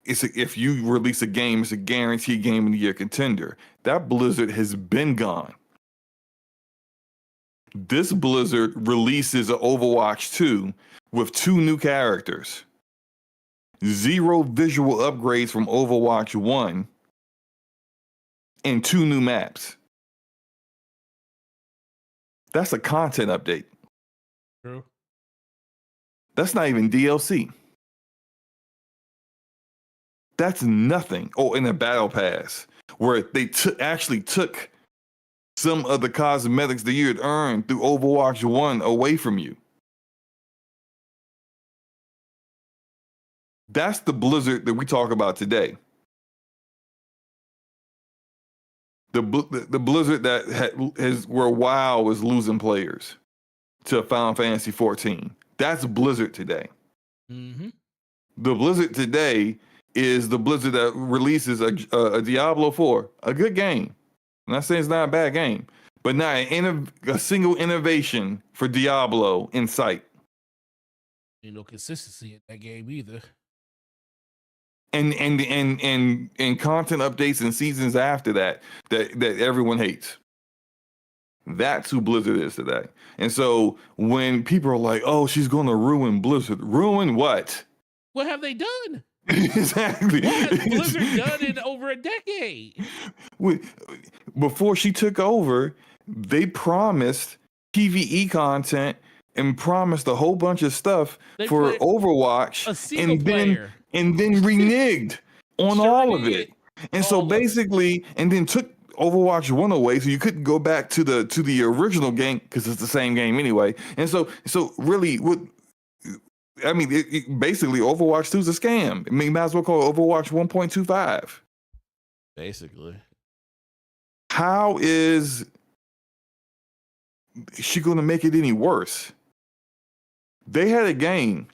if you release a game, it's a guaranteed game of the year contender. That Blizzard has been gone. This Blizzard releases an Overwatch 2 with 2 new characters, 0 visual upgrades from Overwatch 1, and 2 new maps. That's a content update. True. That's not even DLC. That's nothing. Oh, in a battle pass, where they actually took some of the cosmetics that you had earned through Overwatch 1 away from you. That's the Blizzard that we talk about today. The Blizzard that where WoW was losing players to Final Fantasy 14. That's Blizzard today. Mm-hmm. The Blizzard today is the Blizzard that releases a Diablo 4, a good game. I'm not saying it's not a bad game, but not a single innovation for Diablo in sight. Ain't no consistency in that game either. And content updates and seasons after that everyone hates. That's who Blizzard is today. And so when people are like, "Oh, she's going to ruin Blizzard," ruin what? What have they done? Exactly. What has Blizzard done in over a decade? Before she took over, they promised PvE content and promised a whole bunch of stuff for Overwatch, and then reneged on all of it. And so basically, and then took Overwatch 1 away, so you couldn't go back to the original game because it's the same game anyway. And so really, basically Overwatch 2 is a scam. I mean, you might as well call it Overwatch 1.25. Basically. How is she going to make it any worse? They had a game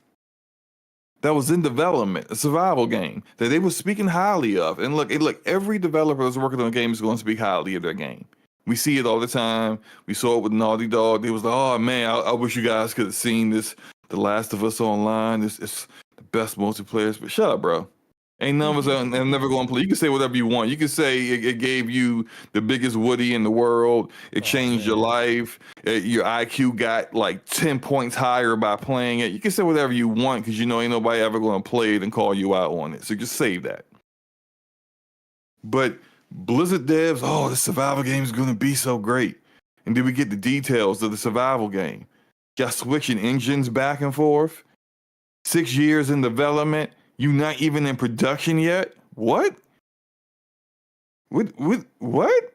that was in development, a survival game that they were speaking highly of. And look, every developer that's working on a game is going to speak highly of their game. We see it all the time. We saw it with Naughty Dog. They was like, "Oh man, I wish you guys could have seen this. The Last of Us Online. It's the best multiplayer." But shut up, bro. Ain't none of us are never going to play. You can say whatever you want. You can say it gave you the biggest Woody in the world. It changed your life. Your IQ got like 10 points higher by playing it. You can say whatever you want because ain't nobody ever going to play it and call you out on it. So just save that. But Blizzard devs, this survival game is going to be so great. And did we get the details of the survival game? Y'all switching engines back and forth. 6 years in development. You not even in production yet? What? What?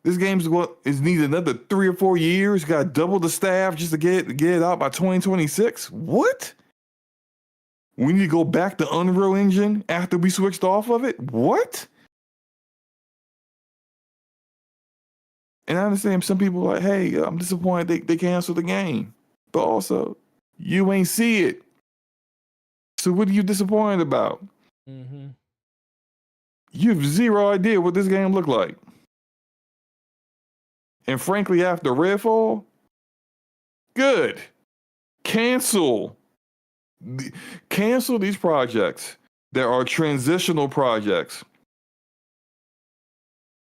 This game's is need another 3 or 4 years. Got double the staff just to get it out by 2026. What? We need to go back to Unreal Engine after we switched off of it? What? And I understand some people are like, hey, I'm disappointed they canceled the game. But also, you ain't see it. So what are you disappointed about? Mm-hmm. You have zero idea what this game looked like. And frankly, after Redfall, good. Cancel these projects. There are transitional projects,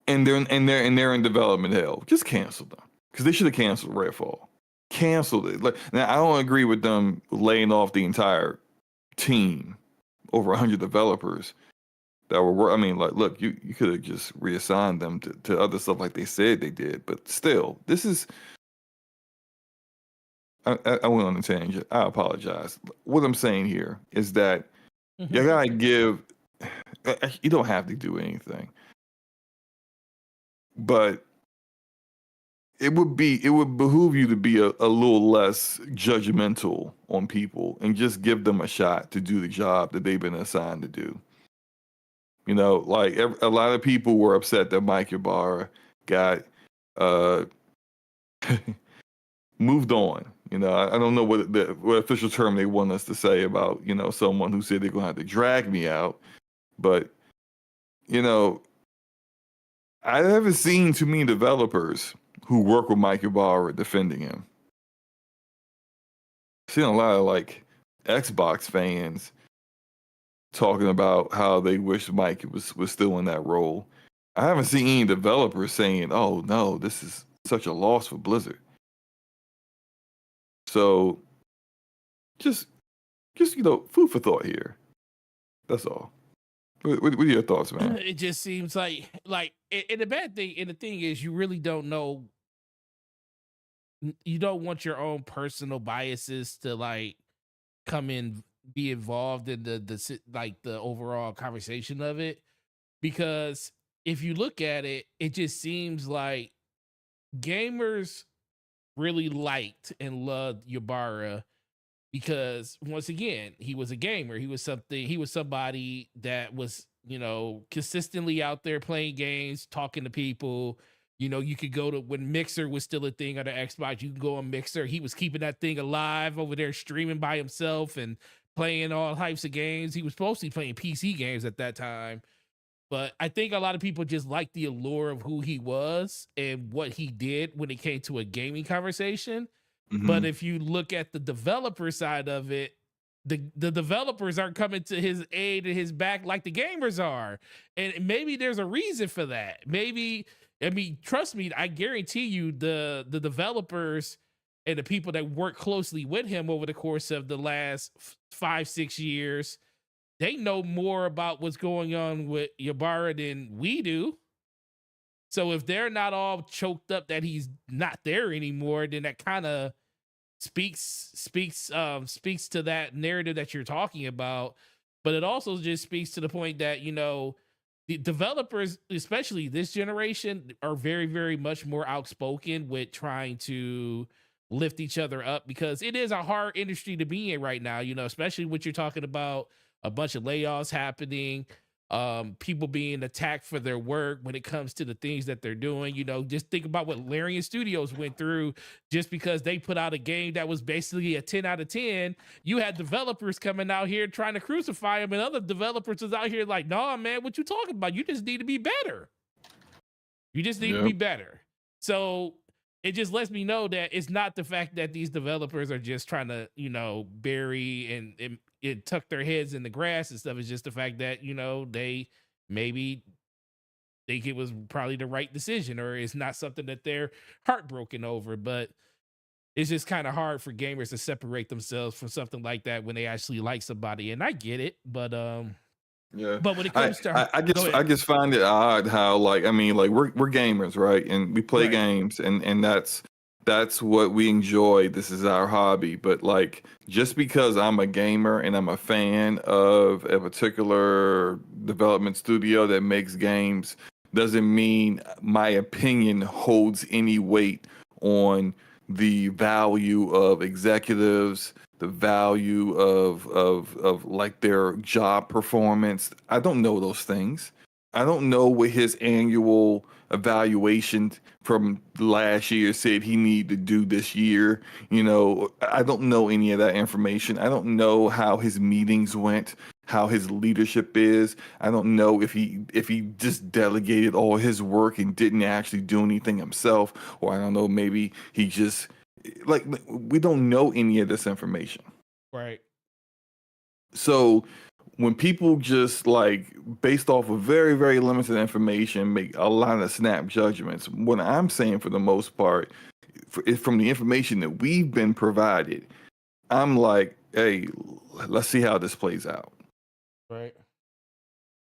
and they're in development hell. Just cancel them because they should have canceled Redfall. Canceled it. Now I don't agree with them laying off the entire team, over 100 developers that were. I mean, like, look, you could have just reassigned them to other stuff like they said they did. But still, this is. I went on a tangent. I apologize. What I'm saying here is that you gotta give. You don't have to do anything, but it would behoove you to be a little less judgmental on people and just give them a shot to do the job that they've been assigned to do. You know, like a lot of people were upset that Mike Ybarra got moved on. You know, I don't know what official term they want us to say about, you know, someone who said they're going to have to drag me out. But, you know, I haven't seen too many developers who work with Mike Ybarra defending him. I've seen a lot of, like, Xbox fans talking about how they wish Mike was still in that role. I haven't seen any developers saying, oh, no, this is such a loss for Blizzard. So, just you know, food for thought here. That's all. What are your thoughts, man? It just seems like, and the bad thing, and the thing is, you really don't know. You don't want your own personal biases to like come in, be involved in the overall conversation of it, because if you look at it, it just seems like gamers really liked and loved Ybarra because once again, he was a gamer. He was somebody that was, you know, consistently out there playing games, talking to people. You know, you could go to when Mixer was still a thing on the Xbox, you can go on Mixer. He was keeping that thing alive over there, streaming by himself and playing all types of games. He was mostly playing PC games at that time. But I think a lot of people just like the allure of who he was and what he did when it came to a gaming conversation. But if you look at the developer side of it, the developers aren't coming to his aid and his back like the gamers are. And maybe there's a reason for that. Maybe, I mean, trust me, I guarantee you the developers and the people that work closely with him over the course of the last 5-6 years, they know more about what's going on with Ybarra than we do. So if they're not all choked up that he's not there anymore, then that kind of speaks to that narrative that you're talking about. But it also just speaks to the point that, you know, the developers, especially this generation, are very, very much more outspoken with trying to lift each other up because it is a hard industry to be in right now, you know, especially what you're talking about, a bunch of layoffs happening, people being attacked for their work when it comes to the things that they're doing. You know, just think about what Larian Studios went through just because they put out a game that was basically a 10 out of 10. You had developers coming out here trying to crucify them, and other developers was out here like, nah, man, what you talking about? You just need to be better. You just need to be better. So it just lets me know that it's not the fact that these developers are just trying to, you know, bury and tuck their heads in the grass and stuff. It's just the fact that, you know, they maybe think it was probably the right decision or it's not something that they're heartbroken over. But it's just kind of hard for gamers to separate themselves from something like that when they actually like somebody. And I get it, but Yeah, But when it comes to her, I go just ahead. find it odd how, like, I mean, like, we're gamers, right? And we play Right. games, and that's what we enjoy. This is our hobby. But like, just because I'm a gamer and I'm a fan of a particular development studio that makes games, doesn't mean my opinion holds any weight on the value of executives, the value of like their job performance. I don't know those things. I don't know what his annual evaluation from last year said he needed to do this year. You know, I don't know any of that information. I don't know how his meetings went, how his leadership is. I don't know if he just delegated all his work and didn't actually do anything himself, or I don't know, maybe he just like we don't know any of this information. Right. So when people just like based off of very, very limited information make a lot of snap judgments, what I'm saying for the most part, from the information that we've been provided, I'm like, hey, let's see how this plays out. Right.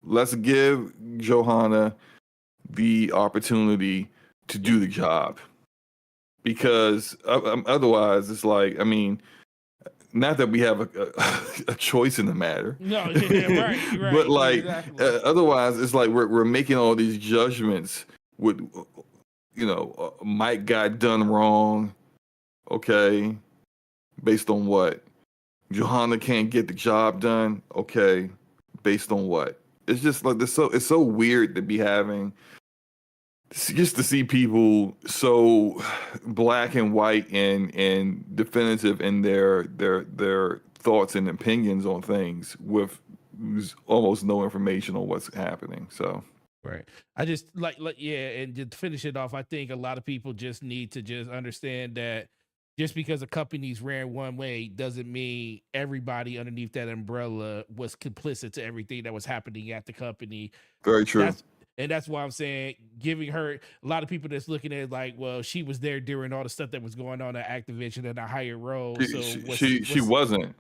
Let's give Johanna the opportunity to do the job, because otherwise it's like, I mean, not that we have a choice in the matter. No, yeah, right, But right, like, exactly. otherwise it's like we're making all these judgments with, Mike got done wrong, okay, based on what? Johanna can't get the job done, okay, based on what? It's just like it's so weird to be having just to see people so black and white and definitive in their thoughts and opinions on things with almost no information on what's happening. So Right. I just yeah, and to finish it off, I think a lot of people just need to just understand that just because a company's ran one way doesn't mean everybody underneath that umbrella was complicit to everything that was happening at the company. very true. That's and that's why I'm saying giving her a lot of people that's looking at it like, well, she was there during all the stuff that was going on at Activision in a higher role. So She wasn't.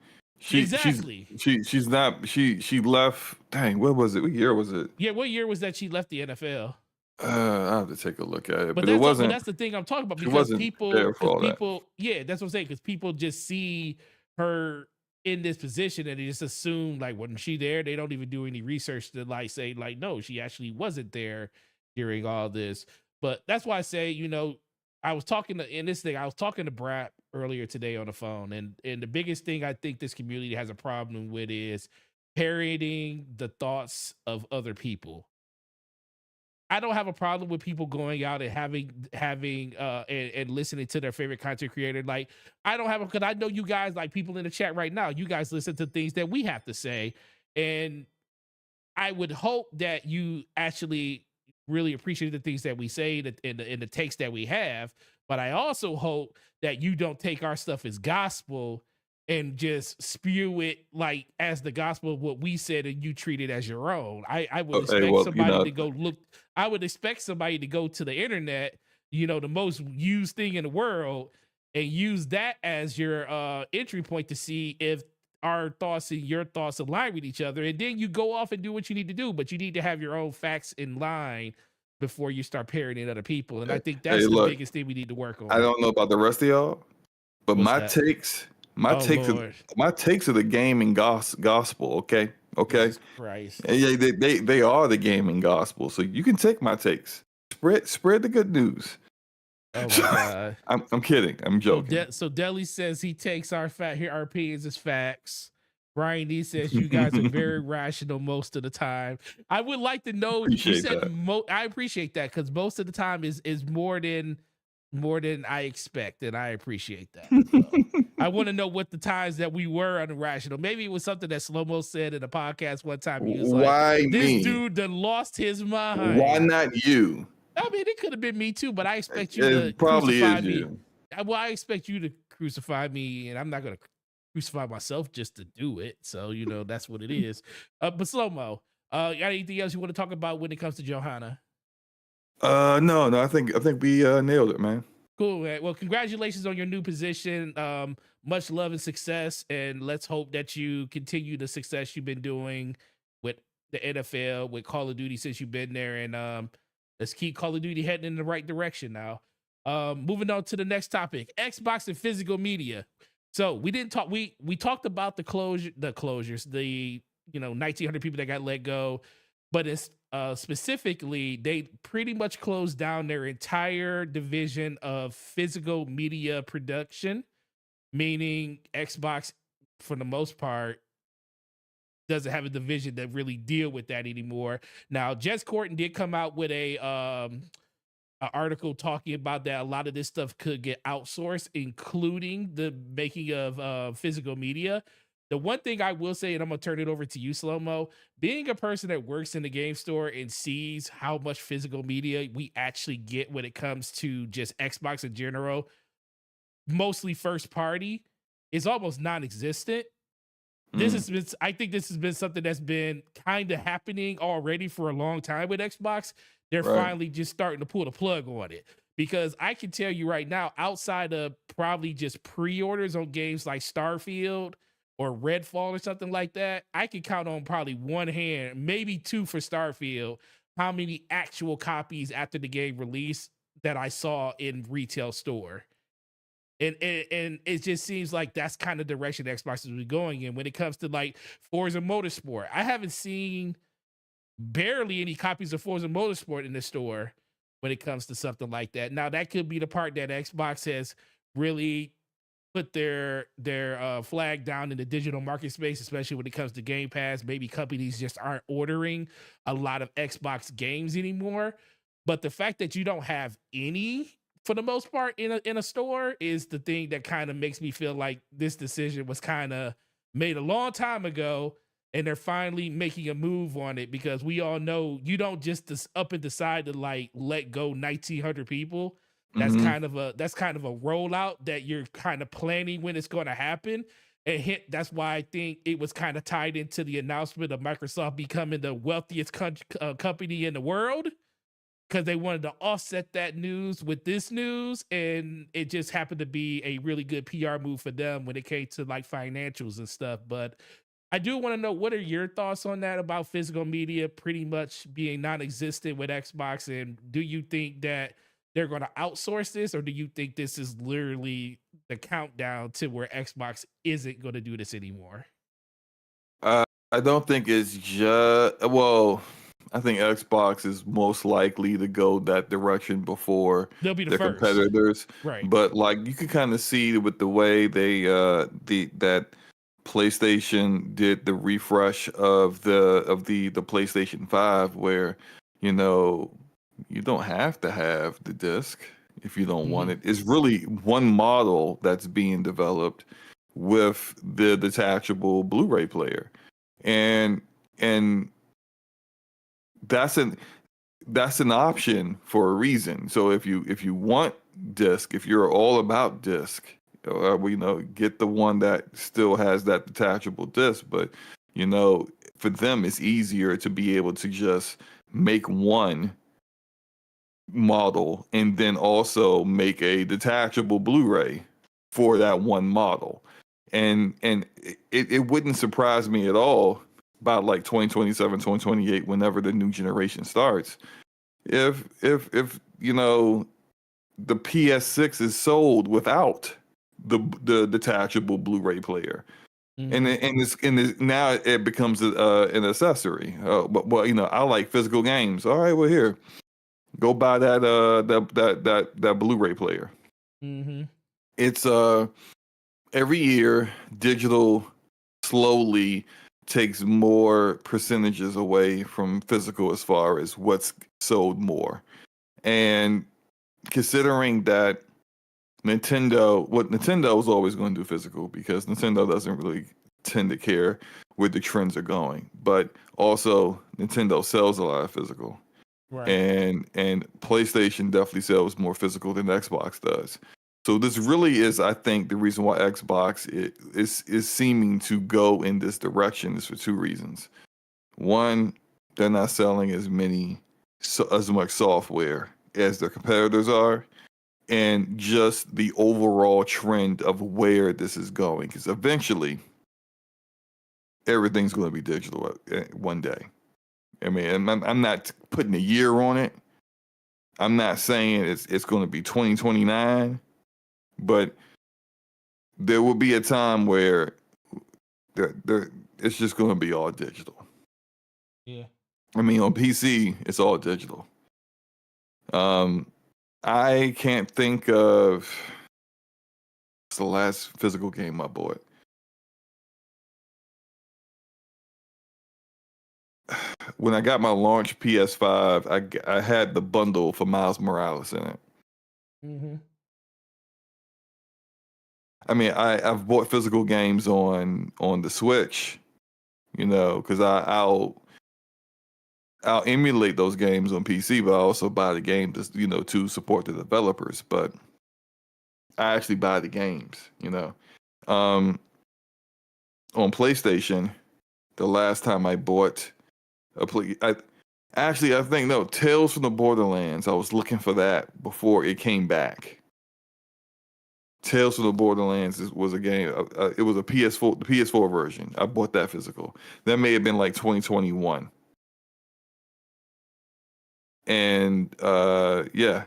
exactly. She's not. She left. Dang, what was it? What year was it? Yeah, what year was that she left the NFL? I have to take a look at it, But but it but wasn't. that's the thing I'm talking about She wasn't there for all that. yeah, that's what I'm saying because people just see her in this position and they just assume like wasn't she there? They don't even do any research to like say like no, she actually wasn't there during all this. But that's why I say I was talking to in this thing I was talking to Brap earlier today on the phone and the biggest thing I think this community has a problem with is parroting the thoughts of other people. I don't have a problem with people going out and having and listening to their favorite content creator. Like I don't have because I know you guys like people in the chat right now. You guys listen to things that we have to say, and I would hope that you actually really appreciate the things that we say in the takes that we have. But I also hope that you don't take our stuff as gospel and just spew it like as the gospel of what we said and you treat it as your own. I would Hey, expect well, somebody to go look. I would expect somebody to go to the internet, the most used thing in the world, and use that as your entry point to see if our thoughts and your thoughts align with each other. And then you go off and do what you need to do, but you need to have your own facts in line before you start parroting other people. And I think hey, that's the look, biggest thing we need to work I on. don't know about the rest of y'all, but What's that? my Oh takes, Lord. my takes are the gaming gospel. Okay, okay. Jesus Christ. Yeah, they are the gaming gospel. So you can take my takes. Spread the good news. Oh my God. I'm kidding. I'm joking. So Deli says he takes our opinions as facts. Brian D says you guys are very rational most of the time. I would like to know. You Appreciate said that. I appreciate that because most of the time is more than I expect, and I appreciate that. So, I want to know what the times that we were irrational. Maybe it was something that Slow Mo said in a podcast one time. He was like, Why "This me? dude done lost his Why mind." not you? I mean, it could have been me too, but I expect you to It probably crucify is me. you. Well, I expect you to crucify me, and I'm not gonna crucify myself just to do it. So that's what it is. But Slow Mo, got anything else you want to talk about when it comes to Johanna? No. I think we nailed it, man. Cool, man. Well, congratulations on your new position. Much love and success, and let's hope that you continue the success you've been doing with the NFL with Call of Duty since you've been there, and let's keep Call of Duty heading in the right direction now. Moving on to the next topic: Xbox and physical media. So we didn't talk. We talked about the closures, the 1,900 people that got let go, but it's specifically they pretty much closed down their entire division of physical media production, meaning Xbox, for the most part, doesn't have a division that really deal with that anymore. Now, Jess Corton did come out with a article talking about that a lot of this stuff could get outsourced, including the making of physical media. The one thing I will say, and I'm gonna turn it over to you, Slow Mo, being a person that works in the game store and sees how much physical media we actually get when it comes to just Xbox in general, mostly first party, is almost non-existent. This has been, I think this has been something that's been kind of happening already for a long time with Xbox. They're Right. finally just starting to pull the plug on it. Because I can tell you right now, outside of probably just pre-orders on games like Starfield or Redfall or something like that, I can count on probably one hand, maybe two for Starfield, how many actual copies after the game release that I saw in retail store. And it just seems like that's kind of direction Xbox is going in when it comes to like Forza Motorsport. I haven't seen barely any copies of Forza Motorsport in the store when it comes to something like that. Now that could be the part that Xbox has really put their flag down in the digital market space, especially when it comes to Game Pass. Maybe companies just aren't ordering a lot of Xbox games anymore. But the fact that you don't have any, for the most part, in a store is the thing that kind of makes me feel like this decision was kind of made a long time ago, and they're finally making a move on it, because we all know you don't just up and decide to like let go 1,900 people. That's Mhm. kind of a rollout that you're kind of planning when it's going to happen. And that's why I think it was kind of tied into the announcement of Microsoft becoming the wealthiest company in the world, because they wanted to offset that news with this news, and it just happened to be a really good PR move for them when it came to like financials and stuff. But I do want to know, what are your thoughts on that about physical media pretty much being non-existent with Xbox, and do you think that they're going to outsource this, or do you think this is literally the countdown to where Xbox isn't going to do this anymore? I don't think it's just well. I think Xbox is most likely to go that direction before They'll be the the first, competitors. right? But like you could kind of see with the way they that PlayStation did the refresh of the PlayStation 5, where you know you don't have to have the disc if you don't want Hmm. it. It's really one model that's being developed with the detachable Blu-ray player, and and that's an that's an option for a reason. So if you want disc, if you're all about disc, get the one that still has that detachable disc. But for them, it's easier to be able to just make one model and then also make a detachable Blu-ray for that one model. And it wouldn't surprise me at all about like 2027, 2028, whenever the new generation starts, if the PS6 is sold without the detachable Blu-ray player, and Hmm. now it becomes an accessory. But well, I like physical games. All right, well, here, go buy that Blu-ray player. Hmm. It's every year digital slowly takes more percentages away from physical as far as what's sold more. And considering that Nintendo is always going to do physical, because Nintendo doesn't really tend to care where the trends are going. But also Nintendo sells a lot of physical. Right. And PlayStation definitely sells more physical than Xbox does. So this really is, I think, the reason why Xbox is seeming to go in this direction is for two reasons. One, they're not selling as much software as their competitors are, and just the overall trend of where this is going. Because eventually, everything's going to be digital one day. I mean, I'm not putting a year on it. I'm not saying it's going to be 2029, but there will be a time where it's just going to be all digital. Yeah. I mean, on PC, it's all digital. I can't think of what's the last physical game I bought. When I got my launch PS5, I had the bundle for Miles Morales in it. Mm-hmm. I mean, I've bought physical games on the Switch, because I'll emulate those games on PC, but I also buy the game to support the developers. But I actually buy the games, On PlayStation, the last time I bought I think no, Tales from the Borderlands. I was looking for that before it came back. Tales from the Borderlands was a game. It was a PS4, the PS4 version. I bought that physical. That may have been like 2021. And yeah,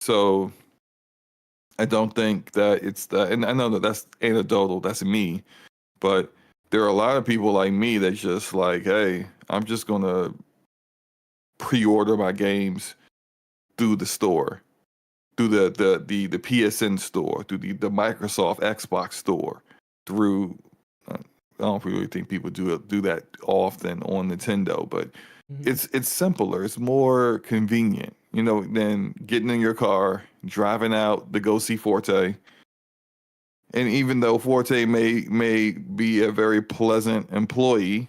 so I don't think that it's that. And I know that that's anecdotal. That's me, but there are a lot of people like me that just like, hey, I'm just gonna pre-order my games through the store, through the PSN store, through the Microsoft Xbox store, through. I don't really think people do that often on Nintendo, but it's simpler. It's more convenient, than getting in your car, driving out to go see Forte. And even though Forte may be a very pleasant employee,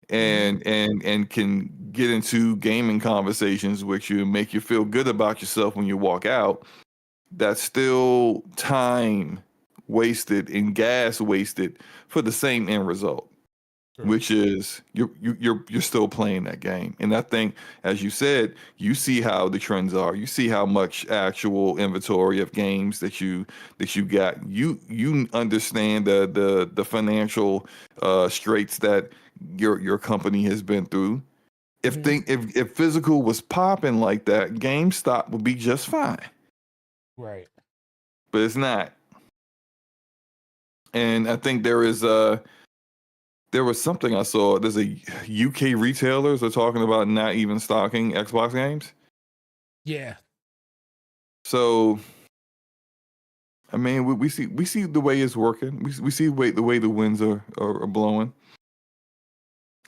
and can get into gaming conversations with you and make you feel good about yourself when you walk out, that's still time wasted and gas wasted for the same end result, which is you're still playing that game. And I think, as you said, you see how the trends are. You see how much actual inventory of games that you got. You understand the financial straits that your company has been through. If physical was popping like that, GameStop would be just fine. Right. But it's not. And I think there was something I saw. There's a UK retailers are talking about not even stocking Xbox games. Yeah. So, I mean, we see the way it's working. We see the way the winds are blowing.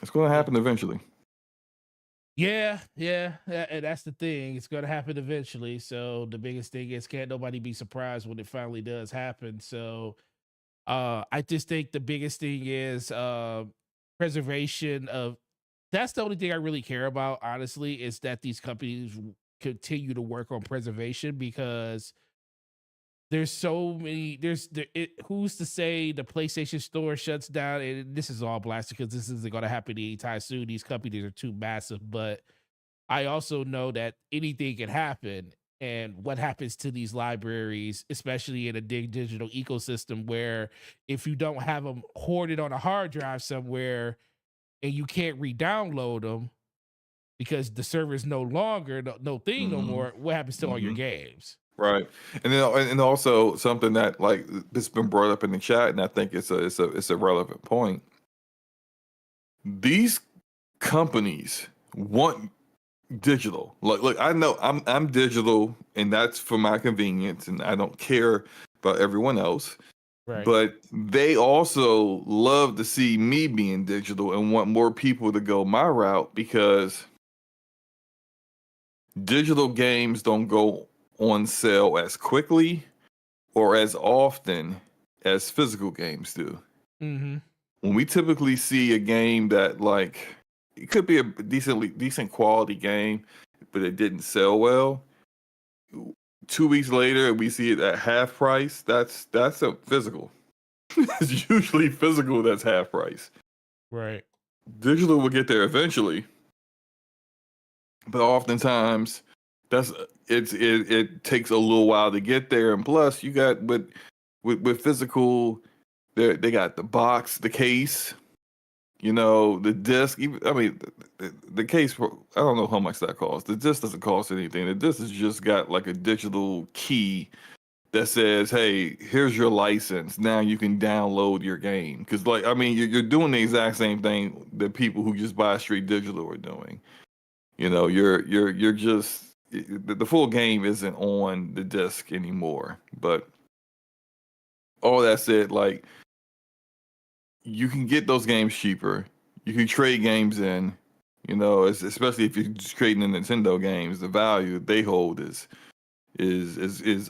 It's going to happen eventually. Yeah, and that's the thing. It's going to happen eventually. So the biggest thing is, can't nobody be surprised when it finally does happen. So I just think the biggest thing is preservation of. That's the only thing I really care about, honestly, is that these companies continue to work on preservation, because there's so many. Who's to say the PlayStation Store shuts down? And this is all blasted because this isn't going to happen anytime soon. These companies are too massive. But I also know that anything can happen. And what happens to these libraries, especially in a digital ecosystem, where if you don't have them hoarded on a hard drive somewhere and you can't re-download them because the server is no longer no thing no more, what happens to all your games? Right, and also something that like this has been brought up in the chat, and I think it's a relevant point. These companies want digital. Look, I know I'm digital, and that's for my convenience, and I don't care about everyone else. Right. But they also love to see me being digital and want more people to go my route, because digital games don't go on sale as quickly or as often as physical games do. Mm-hmm. When we typically see a game that, like, it could be a decent quality game, but it didn't sell well, 2 weeks later we see it at half price. That's a physical. It's usually physical that's half price. Right. Digital will get there eventually, but oftentimes it takes a little while to get there. And plus, you got with physical, they got the box, the case. The disc. I mean, the case for I don't know how much that costs. The disc doesn't cost anything. The disc has just got like a digital key that says, "Hey, here's your license. Now you can download your game." Because, like, I mean, you're doing the exact same thing that people who just buy straight digital are doing. You're just the full game isn't on the disc anymore. But all that said, like, you can get those games cheaper. You can trade games in. Especially if you're just trading in Nintendo games, the value they hold is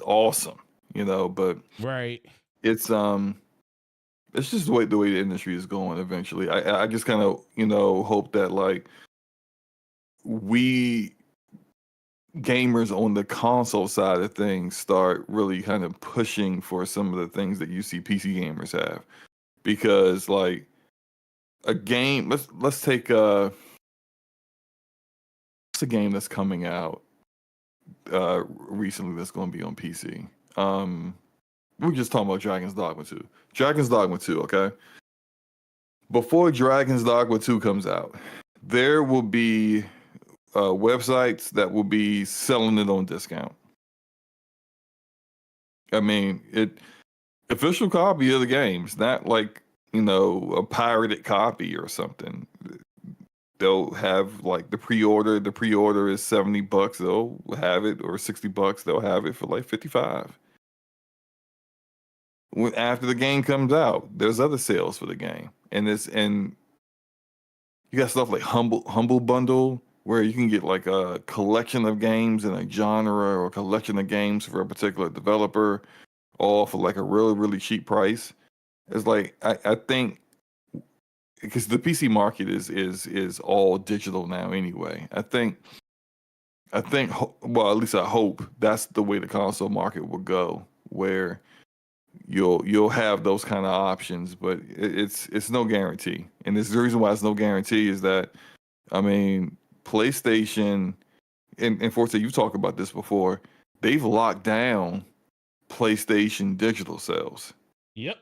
awesome. But Right. it's just the way the industry is going. Eventually, I just kind of hope that, like, we gamers on the console side of things start really kind of pushing for some of the things that you see PC gamers have, because, like, a game. Let's take what's a game that's coming out recently that's going to be on PC. We're just talking about Dragon's Dogma 2. Dragon's Dogma 2, okay? Before Dragon's Dogma 2 comes out, there will be websites that will be selling it on discount. I mean, official copy of the game. It's not like, a pirated copy or something. They'll have, like, the pre-order. The pre-order is $70. They'll have it, or $60. They'll have it for like $55. After the game comes out, there's other sales for the game, and you got stuff like Humble Bundle, where you can get like a collection of games in a genre, or a collection of games for a particular developer, all for like a really, really cheap price. It's like, I think, because the PC market is all digital now anyway. I think, well, at least I hope that's the way the console market will go, where you'll have those kind of options, but it's no guarantee. And the reason why it's no guarantee is that, I mean, PlayStation, and Forte, you've talked about this before, they've locked down PlayStation digital sales. Yep.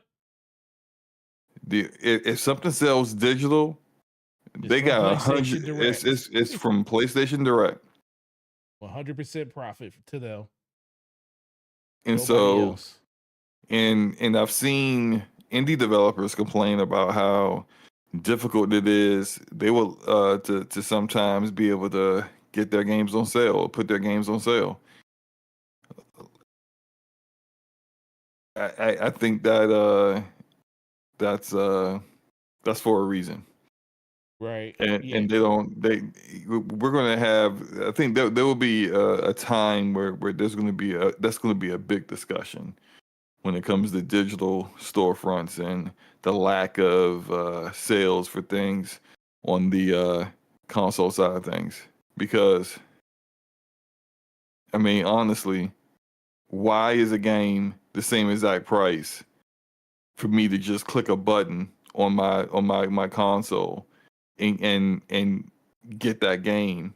If something sells digital, they got 100. It's from PlayStation Direct. 100% profit to them. And Nobody so, else. and I've seen indie developers complain about how difficult it is. They will to sometimes be able to get their games on sale, or put their games on sale. I think that that's for a reason. Right. And Yeah. and we're gonna have, I think there will be a time where that's gonna be a big discussion when it comes to digital storefronts and the lack of sales for things on the console side of things. Because, I mean, honestly, why is a game the same exact price for me to just click a button on my console and get that game,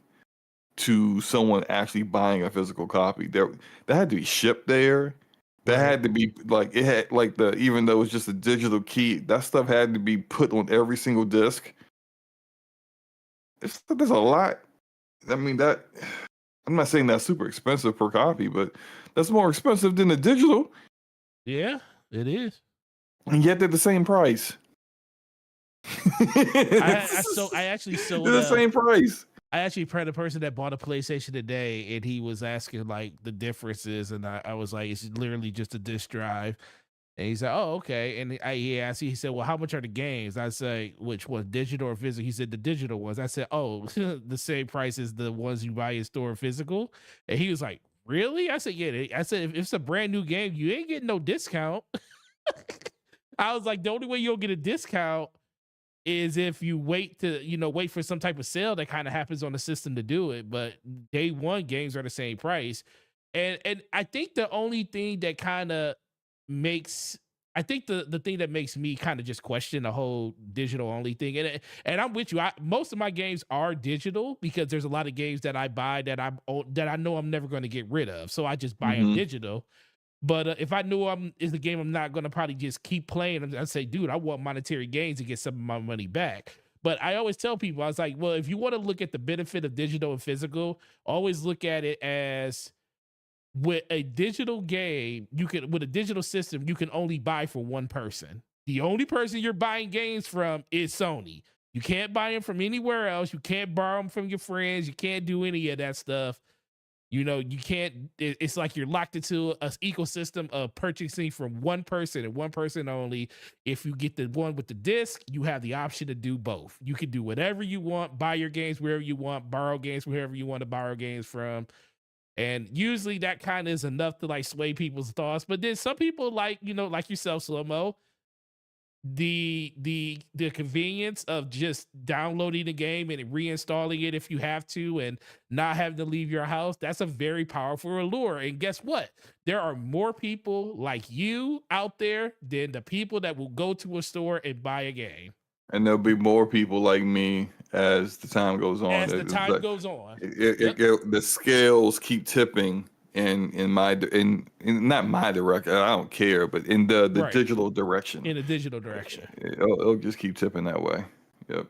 to someone actually buying a physical copy? That had to be shipped there. That had to be, like, it had, like, even though it's just a digital key, that stuff had to be put on every single disc. There's a lot. I mean, I'm not saying that's super expensive per copy, but that's more expensive than the digital. Yeah, it is. And yet they're the same price. I actually sold They're the same price. I actually met a person that bought a PlayStation today, and he was asking, like, the differences, and I was like, it's literally just a disc drive. And he's like, oh, okay. And he asked, he said, well, how much are the games? I say, which one, digital or physical? He said, the digital ones. I said, oh, the same price as the ones you buy in store physical. And he was like, really? I said, yeah. I said, if it's a brand new game, you ain't getting no discount. I was like, the only way you'll get a discount is if you wait for some type of sale that kind of happens on the system to do it. But day one games are the same price. And I think the only thing that kind of makes, I think the thing that makes me kind of just question the whole digital only thing, and I'm with you. Most of my games are digital, because there's a lot of games that I buy that I know I'm never going to get rid of, so I just buy them digital. But if I knew is a game I'm not going to probably just keep playing, I'd say, dude, I want monetary gains to get some of my money back. But I always tell people, I was like, well, if you want to look at the benefit of digital and physical, always look at it as with a digital game, with a digital system, you can only buy for one person. The only person you're buying games from is Sony. You can't buy them from anywhere else. You can't borrow them from your friends. You can't do any of that stuff. You know, you can't, it's like you're locked into an ecosystem of purchasing from one person and one person only. If you get the one with the disc, you have the option to do both. You can do whatever you want, buy your games wherever you want, borrow games wherever you want to borrow games from. And usually that kind of is enough to like sway people's thoughts. But then some people like, you know, like yourself, Slow Mo, the convenience of just downloading the game and reinstalling it if you have to and not having to leave your house. That's a very powerful allure. And guess what? There are more people like you out there than the people that will go to a store and buy a game. And there'll be more people like me as the time goes on. As the time goes on, the scales keep tipping in not my direction. I don't care, but in the Right. digital direction. In a digital direction. It'll just keep tipping that way. Yep.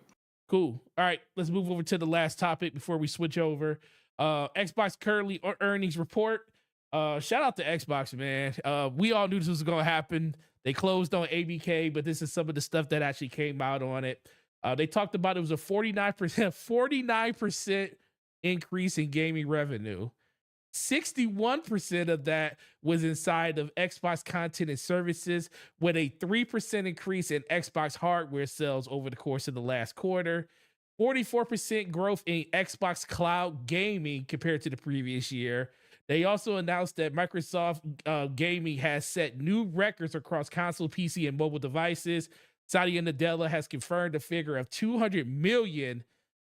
Cool. All right, let's move over to the last topic before we switch over. Xbox currently earnings report. Shout out to Xbox, man. We all knew this was going to happen. They closed on ABK, but this is some of the stuff that actually came out on it. They talked about it was a 49% increase in gaming revenue. 61% of that was inside of Xbox content and services, with a 3% increase in Xbox hardware sales over the course of the last quarter. 44% growth in Xbox cloud gaming compared to the previous year. They also announced that Microsoft Gaming has set new records across console, PC, and mobile devices. Satya Nadella has confirmed a figure of 200 million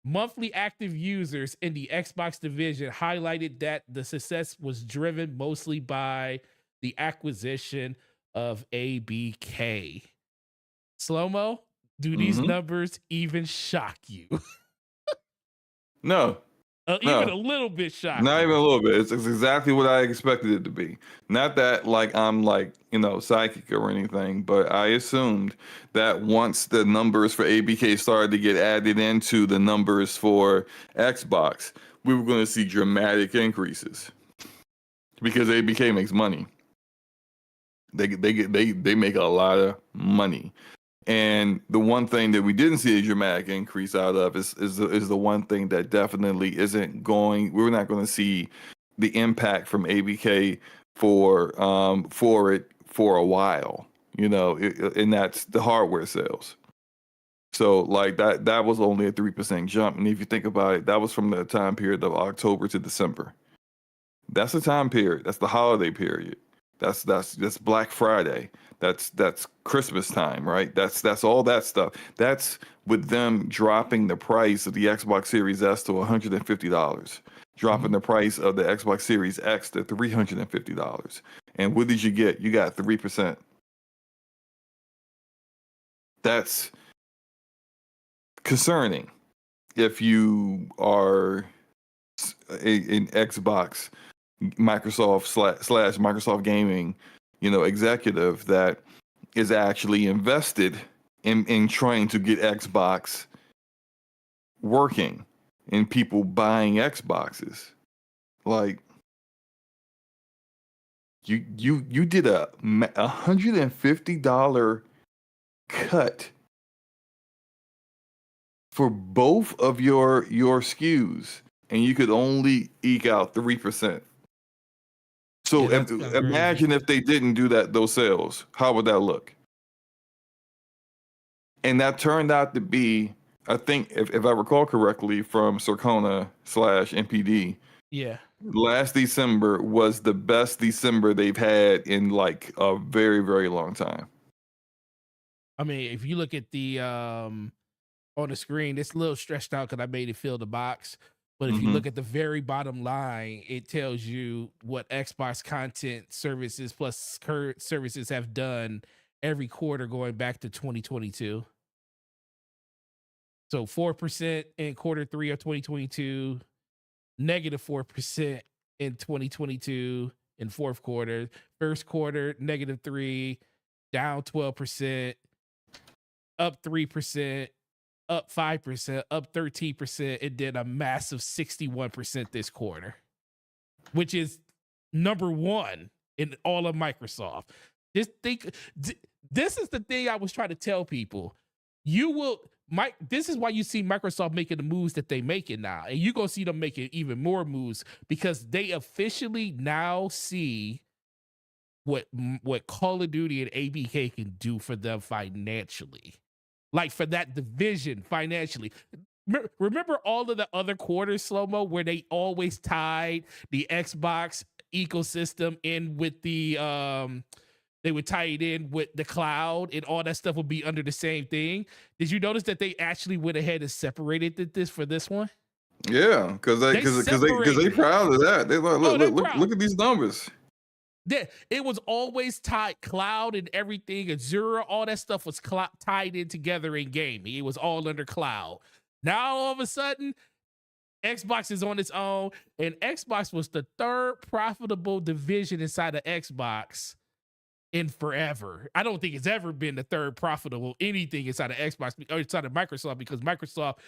monthly active users in the Xbox division, highlighted that the success was driven mostly by the acquisition of ABK. Slow-mo, do these numbers even shock you? No. Even a little bit shocking. Not even a little bit. It's exactly what I expected it to be. Not that like I'm like, you know, psychic or anything, but I assumed that once the numbers for ABK started to get added into the numbers for Xbox, we were going to see dramatic increases because ABK makes money. They make a lot of money. And the one thing that we didn't see a dramatic increase out of is the one thing that definitely isn't going. We're not going to see the impact from ABK for it for a while, you know, and that's the hardware sales. So like that was only a 3% jump, and if you think about it, that was from the time period of October to December. That's the time period. That's the holiday period. That's Black Friday. That's Christmas time, right? That's all that stuff. That's with them dropping the price of the Xbox Series S to $150, dropping the price of the Xbox Series X to $350. And what did you get? You got 3%. That's concerning if you are an Xbox, Microsoft slash Microsoft Gaming, you know, executive that is actually invested in trying to get Xbox working and people buying Xboxes. Like you did a $150 cut for both of your SKUs, and you could only eke out 3%. So imagine if they didn't do those sales, how would that look? And that turned out to be, I think, if I recall correctly, from Circona / MPD. Yeah. Last December was the best December they've had in like a very, very long time. I mean, if you look at the on the screen, it's a little stretched out because I made it fill the box. But if you look at the very bottom line, it tells you what Xbox content services plus current services have done every quarter going back to 2022. So 4% in quarter 3 of 2022, negative 4% in 2022 in fourth quarter. First quarter, negative 3, down 12%, up 3%, up 5%, up 13%, and then a massive 61% this quarter, which is number one in all of Microsoft. This is the thing I was trying to tell people. This is why you see Microsoft making the moves that they making now, and you're gonna see them making even more moves because they officially now see what Call of Duty and ABK can do for them financially, like for that division financially. Remember all of the other quarters, Slow-Mo, where they always tied the Xbox ecosystem in with the they would tie it in with the cloud and all that stuff would be under the same thing. Did you notice that they actually went ahead and separated this for this one? Yeah, because they proud of that. They like, look at these numbers. Yeah, it was always tied, cloud and everything, Azure, all that stuff was tied in together in gaming. It was all under cloud. Now all of a sudden, Xbox is on its own, and Xbox was the third profitable division inside of Xbox in forever. I don't think it's ever been the third profitable anything inside of Xbox or inside of Microsoft, because Microsoft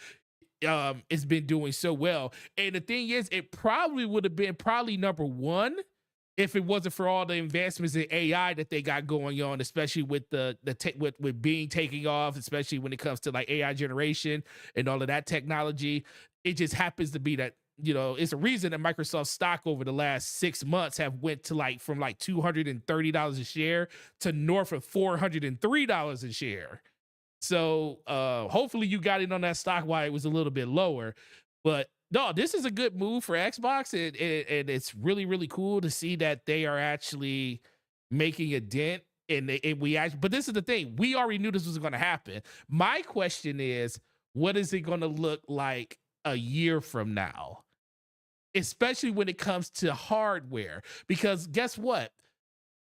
has been doing so well. And the thing is, it probably would have been number one if it wasn't for all the advancements in AI that they got going on, especially with with Bing taking off, especially when it comes to like AI generation and all of that technology. It just happens to be that, you know, it's a reason that Microsoft stock over the last 6 months have went to from $230 a share to north of $403 a share. So hopefully you got in on that stock while it was a little bit lower. But no, this is a good move for Xbox, and it's really, really cool to see that they are actually making a dent. But this is the thing, we already knew this was going to happen. My question is, what is it going to look like a year from now, especially when it comes to hardware? Because guess what?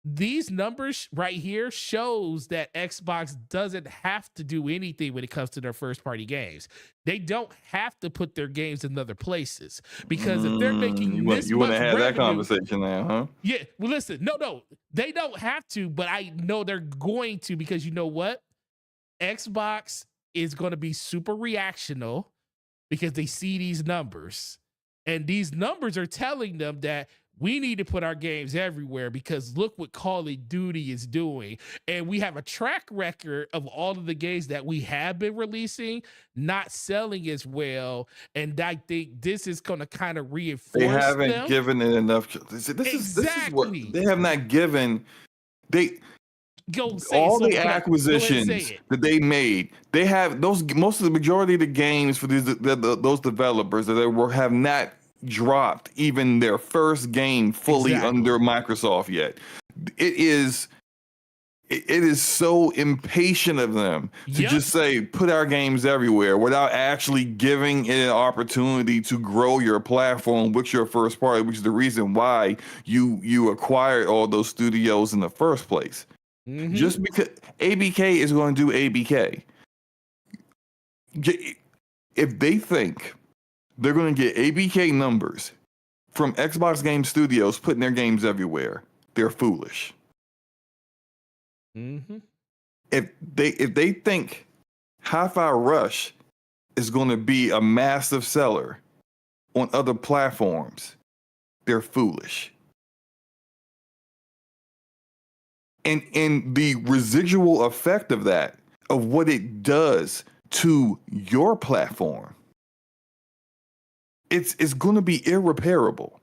These numbers right here shows that Xbox doesn't have to do anything when it comes to their first party games. They don't have to put their games in other places, because if they're making you want to have that conversation now, huh? Yeah, well, listen, no, they don't have to, but I know they're going to, because you know what? Xbox is going to be super reactional because they see these numbers, and these numbers are telling them that we need to put our games everywhere, because look what Call of Duty is doing. And we have a track record of all of the games that we have been releasing not selling as well. And I think this is going to kind of reinforce They haven't given it enough. This is what they have not given. All the acquisitions that they made, they have most of the majority of the games for those developers that have not dropped even their first game fully under Microsoft yet. It is so impatient of them to just say put our games everywhere without actually giving it an opportunity to grow your platform with your first party, which is the reason why you acquired all those studios in the first place. Mm-hmm. Just because ABK is going to do ABK, if they think they're going to get ABK numbers from Xbox Game Studios putting their games everywhere, they're foolish. Mm-hmm. If they think Hi-Fi Rush is going to be a massive seller on other platforms, they're foolish. And the residual effect of that, of what it does to your platform, it's going to be irreparable,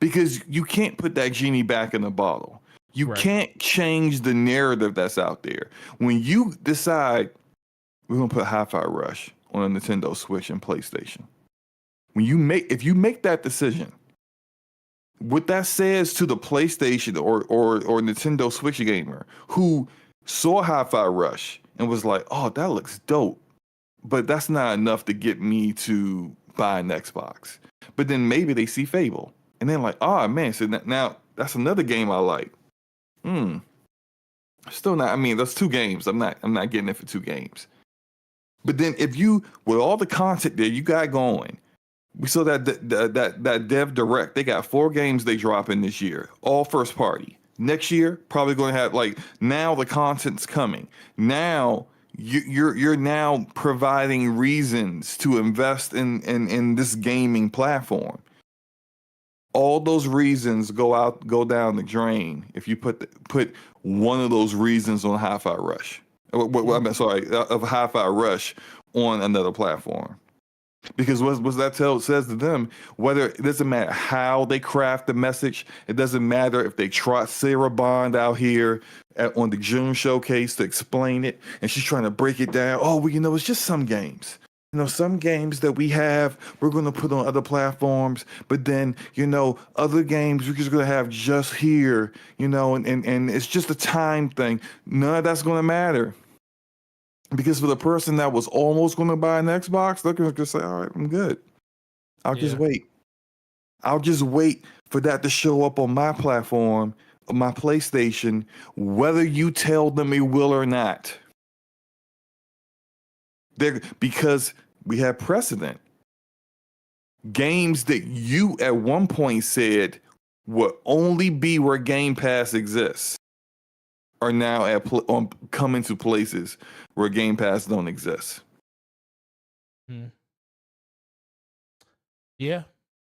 because you can't put that genie back in the bottle. You can't change the narrative that's out there. When you decide we're going to put Hi-Fi Rush on a Nintendo Switch and PlayStation, if you make that decision, what that says to the PlayStation or Nintendo Switch gamer who saw Hi-Fi Rush and was like, oh, that looks dope, but that's not enough to get me to buy an Xbox. But then maybe they see Fable and they're like, oh man, so now that's another game I like. Still not. I mean, that's 2 games. I'm not getting it for 2 games. But then if you, with all the content that you got going, we saw that Dev Direct, they got 4 games they drop in this year, all first party. Next year, probably going to have, now the content's coming. Now you're now providing reasons to invest in this gaming platform. All those reasons go down the drain if you put one of those reasons on Hi-Fi Rush. I'm sorry, of Hi-Fi Rush on another platform. Because what that says to them, whether it doesn't matter how they craft the message, it doesn't matter if they trot Sarah Bond out here on the June showcase to explain it, and she's trying to break it down. Oh, well, it's just some games. Some games that we have, we're going to put on other platforms, but then, other games we're just going to have just here, and it's just a time thing. None of that's going to matter. Because for the person that was almost going to buy an Xbox, they're going to say, all right, I'm good. I'll just wait. I'll just wait for that to show up on my platform, on my PlayStation, whether you tell them it will or not. Because we have precedent. Games that you at one point said would only be where Game Pass exists are now coming to places where Game Pass don't exist. Yeah,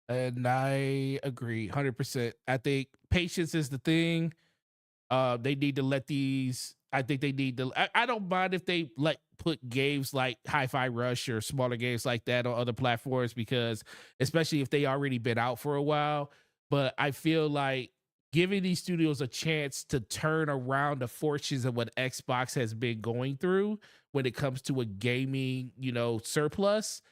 and I agree 100%. I think patience is the thing. They need to let these. I think they need to. I don't mind if they put games like Hi-Fi Rush or smaller games like that on other platforms, because especially if they already been out for a while. But I feel like giving these studios a chance to turn around the fortunes of what Xbox has been going through when it comes to a gaming, surplus.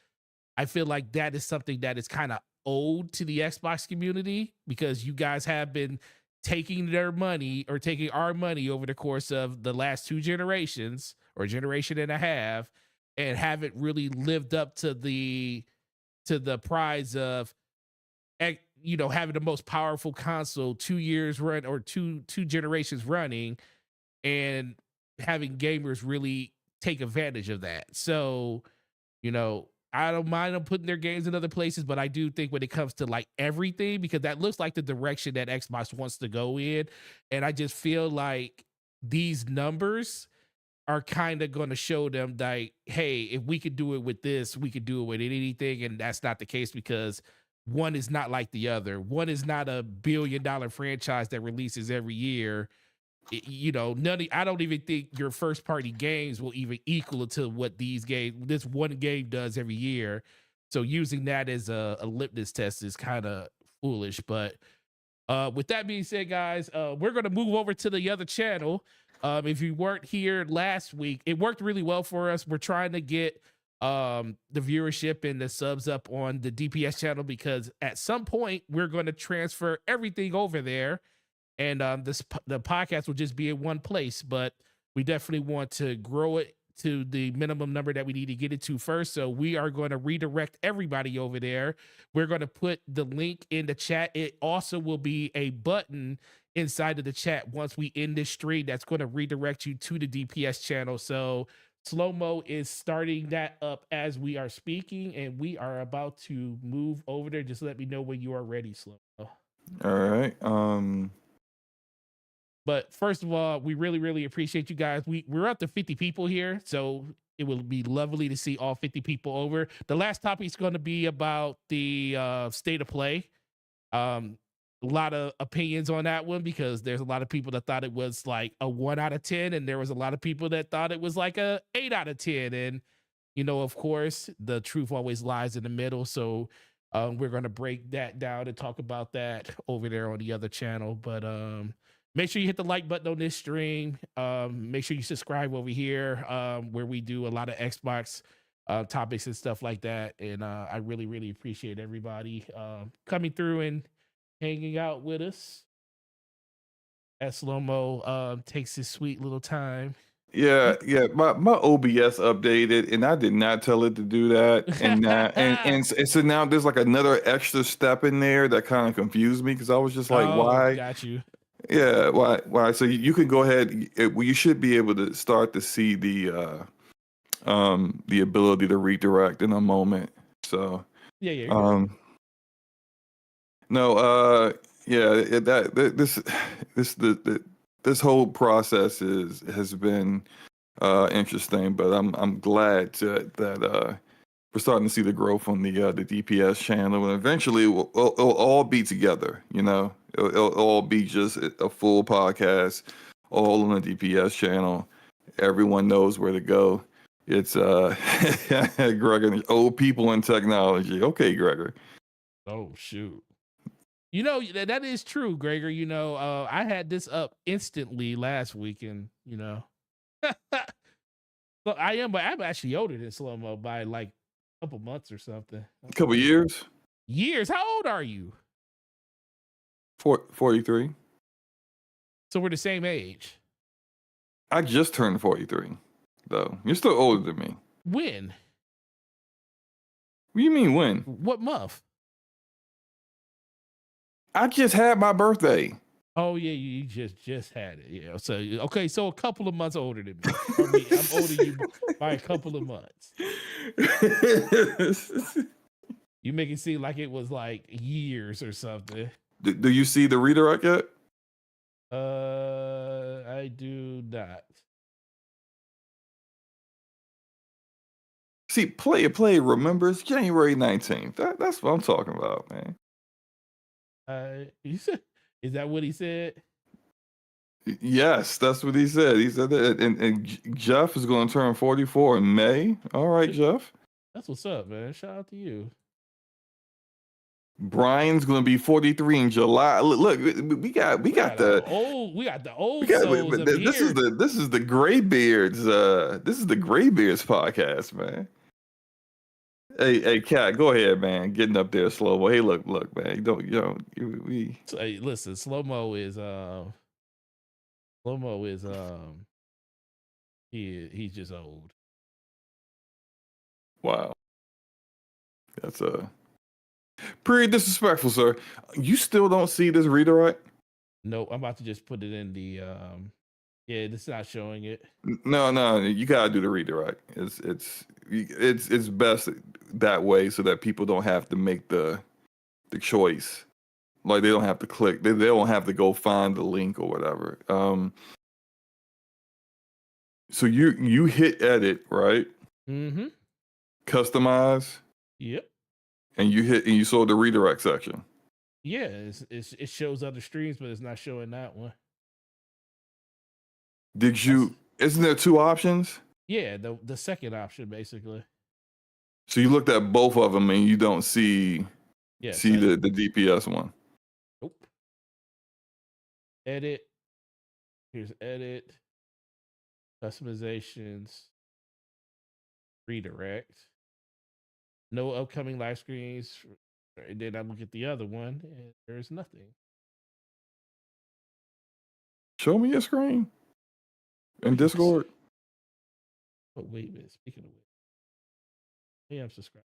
I feel like that is something that is kind of owed to the Xbox community, because you guys have been taking their money or taking our money over the course of the last 2 generations or generation and a half, and haven't really lived up to the prize of having the most powerful console 2 years run or two generations running, and having gamers really take advantage of that. So, I don't mind them putting their games in other places, but I do think when it comes to everything, because that looks like the direction that Xbox wants to go in, and I just feel like these numbers are kind of going to show them that, hey, if we could do it with this, we could do it with anything, and that's not the case, because one is not like the other. One is not a $1 billion franchise that releases every year. I don't even think your first party games will even equal to what this one game does every year. So using that as a litmus test is kind of foolish. But with that being said, guys, we're going to move over to the other channel. If you weren't here last week, it worked really well for us. We're trying to get the viewership and the subs up on the DPS channel, because at some point we're going to transfer everything over there, and the podcast will just be in one place. But we definitely want to grow it to the minimum number that we need to get it to first. So we are going to redirect everybody over there. We're going to put the link in the chat. It also will be a button inside of the chat once we end this stream that's going to redirect you to the DPS channel. So Slow-Mo is starting that up as we are speaking, and we are about to move over there. Just let me know when you are ready, Slow-Mo. All right. But first of all, we really, really appreciate you guys. We're up to 50 people here, so it will be lovely to see all 50 people over. The last topic is going to be about the state of play. A lot of opinions on that one, because there's a lot of people that thought it was like a 1 out of 10, and there was a lot of people that thought it was like a 8 out of 10. And, of course, the truth always lies in the middle. So we're going to break that down and talk about that over there on the other channel. But make sure you hit the like button on this stream. Make sure you subscribe over here, where we do a lot of Xbox topics and stuff like that. And I really, really appreciate everybody coming through and hanging out with us as Slow-Mo takes his sweet little time. Yeah. My OBS updated, and I did not tell it to do that. And so now there's like another extra step in there that kind of confused me, because I was just like, why? Got you. Yeah, why? So you can go ahead. You should be able to start to see the ability to redirect in a moment. So yeah. No, this whole process has been interesting. But I'm glad that we're starting to see the growth on the DPS channel, and eventually it'll all be together. It'll all be just a full podcast, all on the DPS channel. Everyone knows where to go. It's Gregor, old people in technology. Okay, Gregor. Oh shoot. That is true, Gregor. I had this up instantly last week, and so I'm actually older than Slow Mo by like a couple months or something. A couple years. Years? How old are you? 43. So we're the same age. I just turned 43, though. You're still older than me. When? What do you mean when? What month? I just had my birthday. Oh yeah, you just had it. Yeah. So okay, so a couple of months older than me. I'm older than you by a couple of months. You make it seem like it was like years or something. Do you see the redirect yet? I do not. See, Play remembers January 19th. That's what I'm talking about, man. You said, is that what he said? Yes, that's what he said. He said that, and Jeff is going to turn 44 in May. All right, Jeff. That's what's up, man. Shout out to you. Brian's going to be 43 in July. Look, we got the old souls. This is the Graybeards. This is the Graybeards podcast, man. Hey, Cat, go ahead, man. Getting up there slow. Hey, look, man. Hey, listen, slow mo is he's just old. Wow, that's pretty disrespectful, sir. You still don't see this redirect? No, I'm about to just put it in the yeah, it's not showing it. No, you gotta do the redirect. It's best that way so that people don't have to make the choice. Like they don't have to click. They don't have to go find the link or whatever. So you hit edit, right? Mm-hmm. Customize. Yep. And you saw the redirect section. Yeah, it shows other streams, but it's not showing that one. Isn't there two options? Yeah, the second option basically. So you looked at both of them and you don't see the DPS one. Nope. Edit. Here's edit. Customizations. Redirect. No upcoming live screens. And then I look at the other one and there's nothing. Show me your screen. In Discord. Oh, wait a minute. Speaking of which. Hey, I'm subscribed.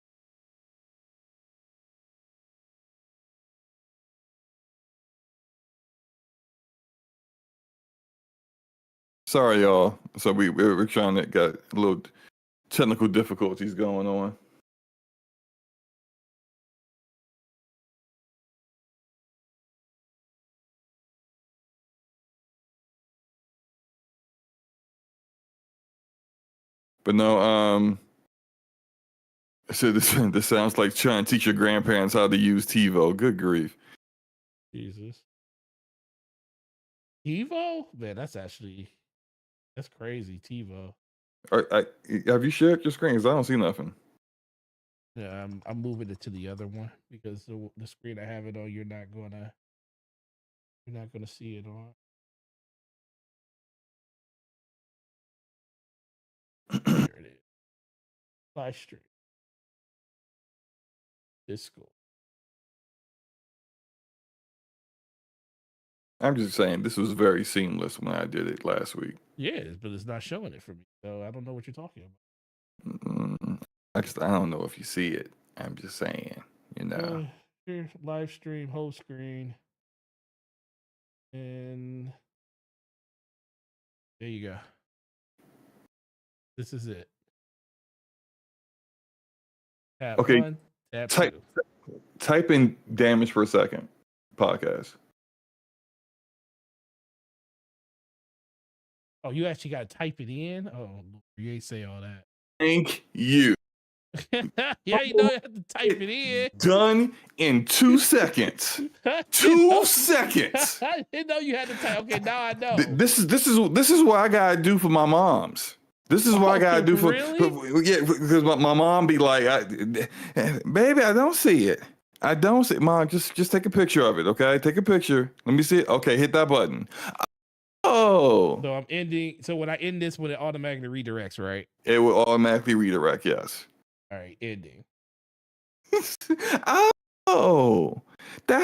Sorry, y'all. So we're trying to get a little technical difficulties going on. But no, so this sounds like trying to teach your grandparents how to use TiVo. Good grief. Jesus. TiVo? Man, that's crazy. TiVo. Have you shared your screen? 'Cause I don't see nothing. Yeah, I'm moving it to the other one because the screen I have it on, you're not gonna see it on. There it is. Live stream. Discord. I'm just saying this was very seamless when I did it last week. Yeah, but it's not showing it for me, so I don't know what you're talking about. I don't know if you see it. I'm just saying, Here, live stream, whole screen, and there you go. This is it. Tab okay. 1, tab 2. Type in damage per second podcast. Oh, you actually got to type it in? Oh, you ain't say all that. Thank you. Yeah, you know you have to type it in. Done in 2 seconds. 2 seconds. I didn't know you had to type. Okay, now I know. This is what I gotta do for my moms. This is what I gotta do for yeah, because my mom be like, baby, I don't see it. I don't see it. Mom, just take a picture of it, okay? Take a picture. Let me see it. Okay, hit that button. Oh. So I'm ending. So when I end this, when it automatically redirects, right? It will automatically redirect, yes. All right, ending. Oh, that's